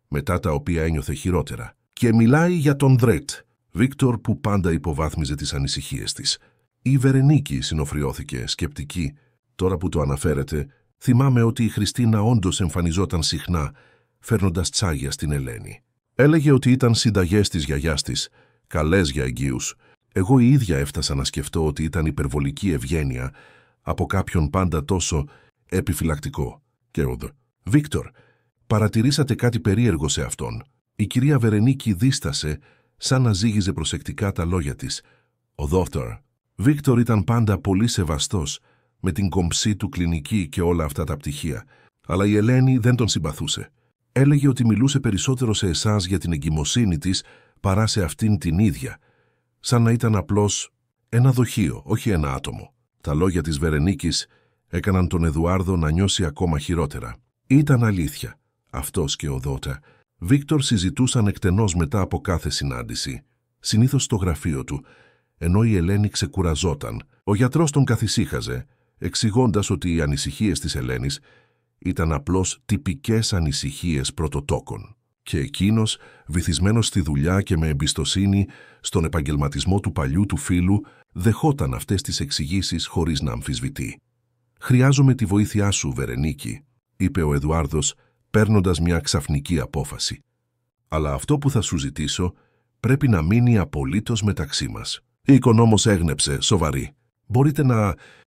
μετά τα οποία ένιωθε χειρότερα. Και μιλάει για τον Δρέτ, Βίκτορ, που πάντα υποβάθμιζε τις ανησυχίες της. Η Βερενίκη συνοφριώθηκε, σκεπτική. «Τώρα που το αναφέρετε, θυμάμαι ότι η Χριστίνα όντως εμφανιζόταν συχνά, φέρνοντας τσάγια στην Ελένη. Έλεγε ότι ήταν συνταγές της γιαγιάς της, καλές για εγγύους. Εγώ η ίδια έφτασα να σκεφτώ ότι ήταν υπερβολική ευγένεια από κάποιον πάντα τόσο επιφυλακτικό». Και ο «Βίκτορ, παρατηρήσατε κάτι περίεργο σε αυτόν?» Η κυρία Βερενίκη δίστασε, σαν να ζήγιζε προσεκτικά τα λόγια της. «Ο Δόκτωρ, Βίκτορ ήταν πάντα πολύ σεβαστός, με την κομψή του κλινική και όλα αυτά τα πτυχία. Αλλά η Ελένη δεν τον συμπαθούσε. Έλεγε ότι μιλούσε περισσότερο σε εσάς για την εγκυμοσύνη της παρά σε αυτήν την ίδια. Σαν να ήταν απλώς ένα δοχείο, όχι ένα άτομο». Τα λόγια της Βερενίκης έκαναν τον Εδουάρδο να νιώσει ακόμα χειρότερα. Ήταν αλήθεια. Αυτός και ο Δότα Βίκτορ συζητούσαν εκτενώς μετά από κάθε συνάντηση, συνήθως στο γραφείο του, ενώ η Ελένη ξεκουραζόταν. Ο γιατρός τον καθησύχαζε, εξηγώντας ότι οι ανησυχίες της Ελένης ήταν απλώς τυπικές ανησυχίες πρωτοτόκων. Και εκείνος, βυθισμένος στη δουλειά και με εμπιστοσύνη στον επαγγελματισμό του παλιού του φίλου, δεχόταν αυτές τις εξηγήσεις χωρίς να αμφισβητεί. «Χρειάζομαι τη βοήθειά σου, Βερενίκη», είπε ο Εδουάρδος, παίρνοντας μια ξαφνική απόφαση. «Αλλά αυτό που θα σου ζητήσω πρέπει να μείνει απολύτως μεταξύ μας». Η οικονόμος έγνεψε, σοβαρή. «Μπορείτε να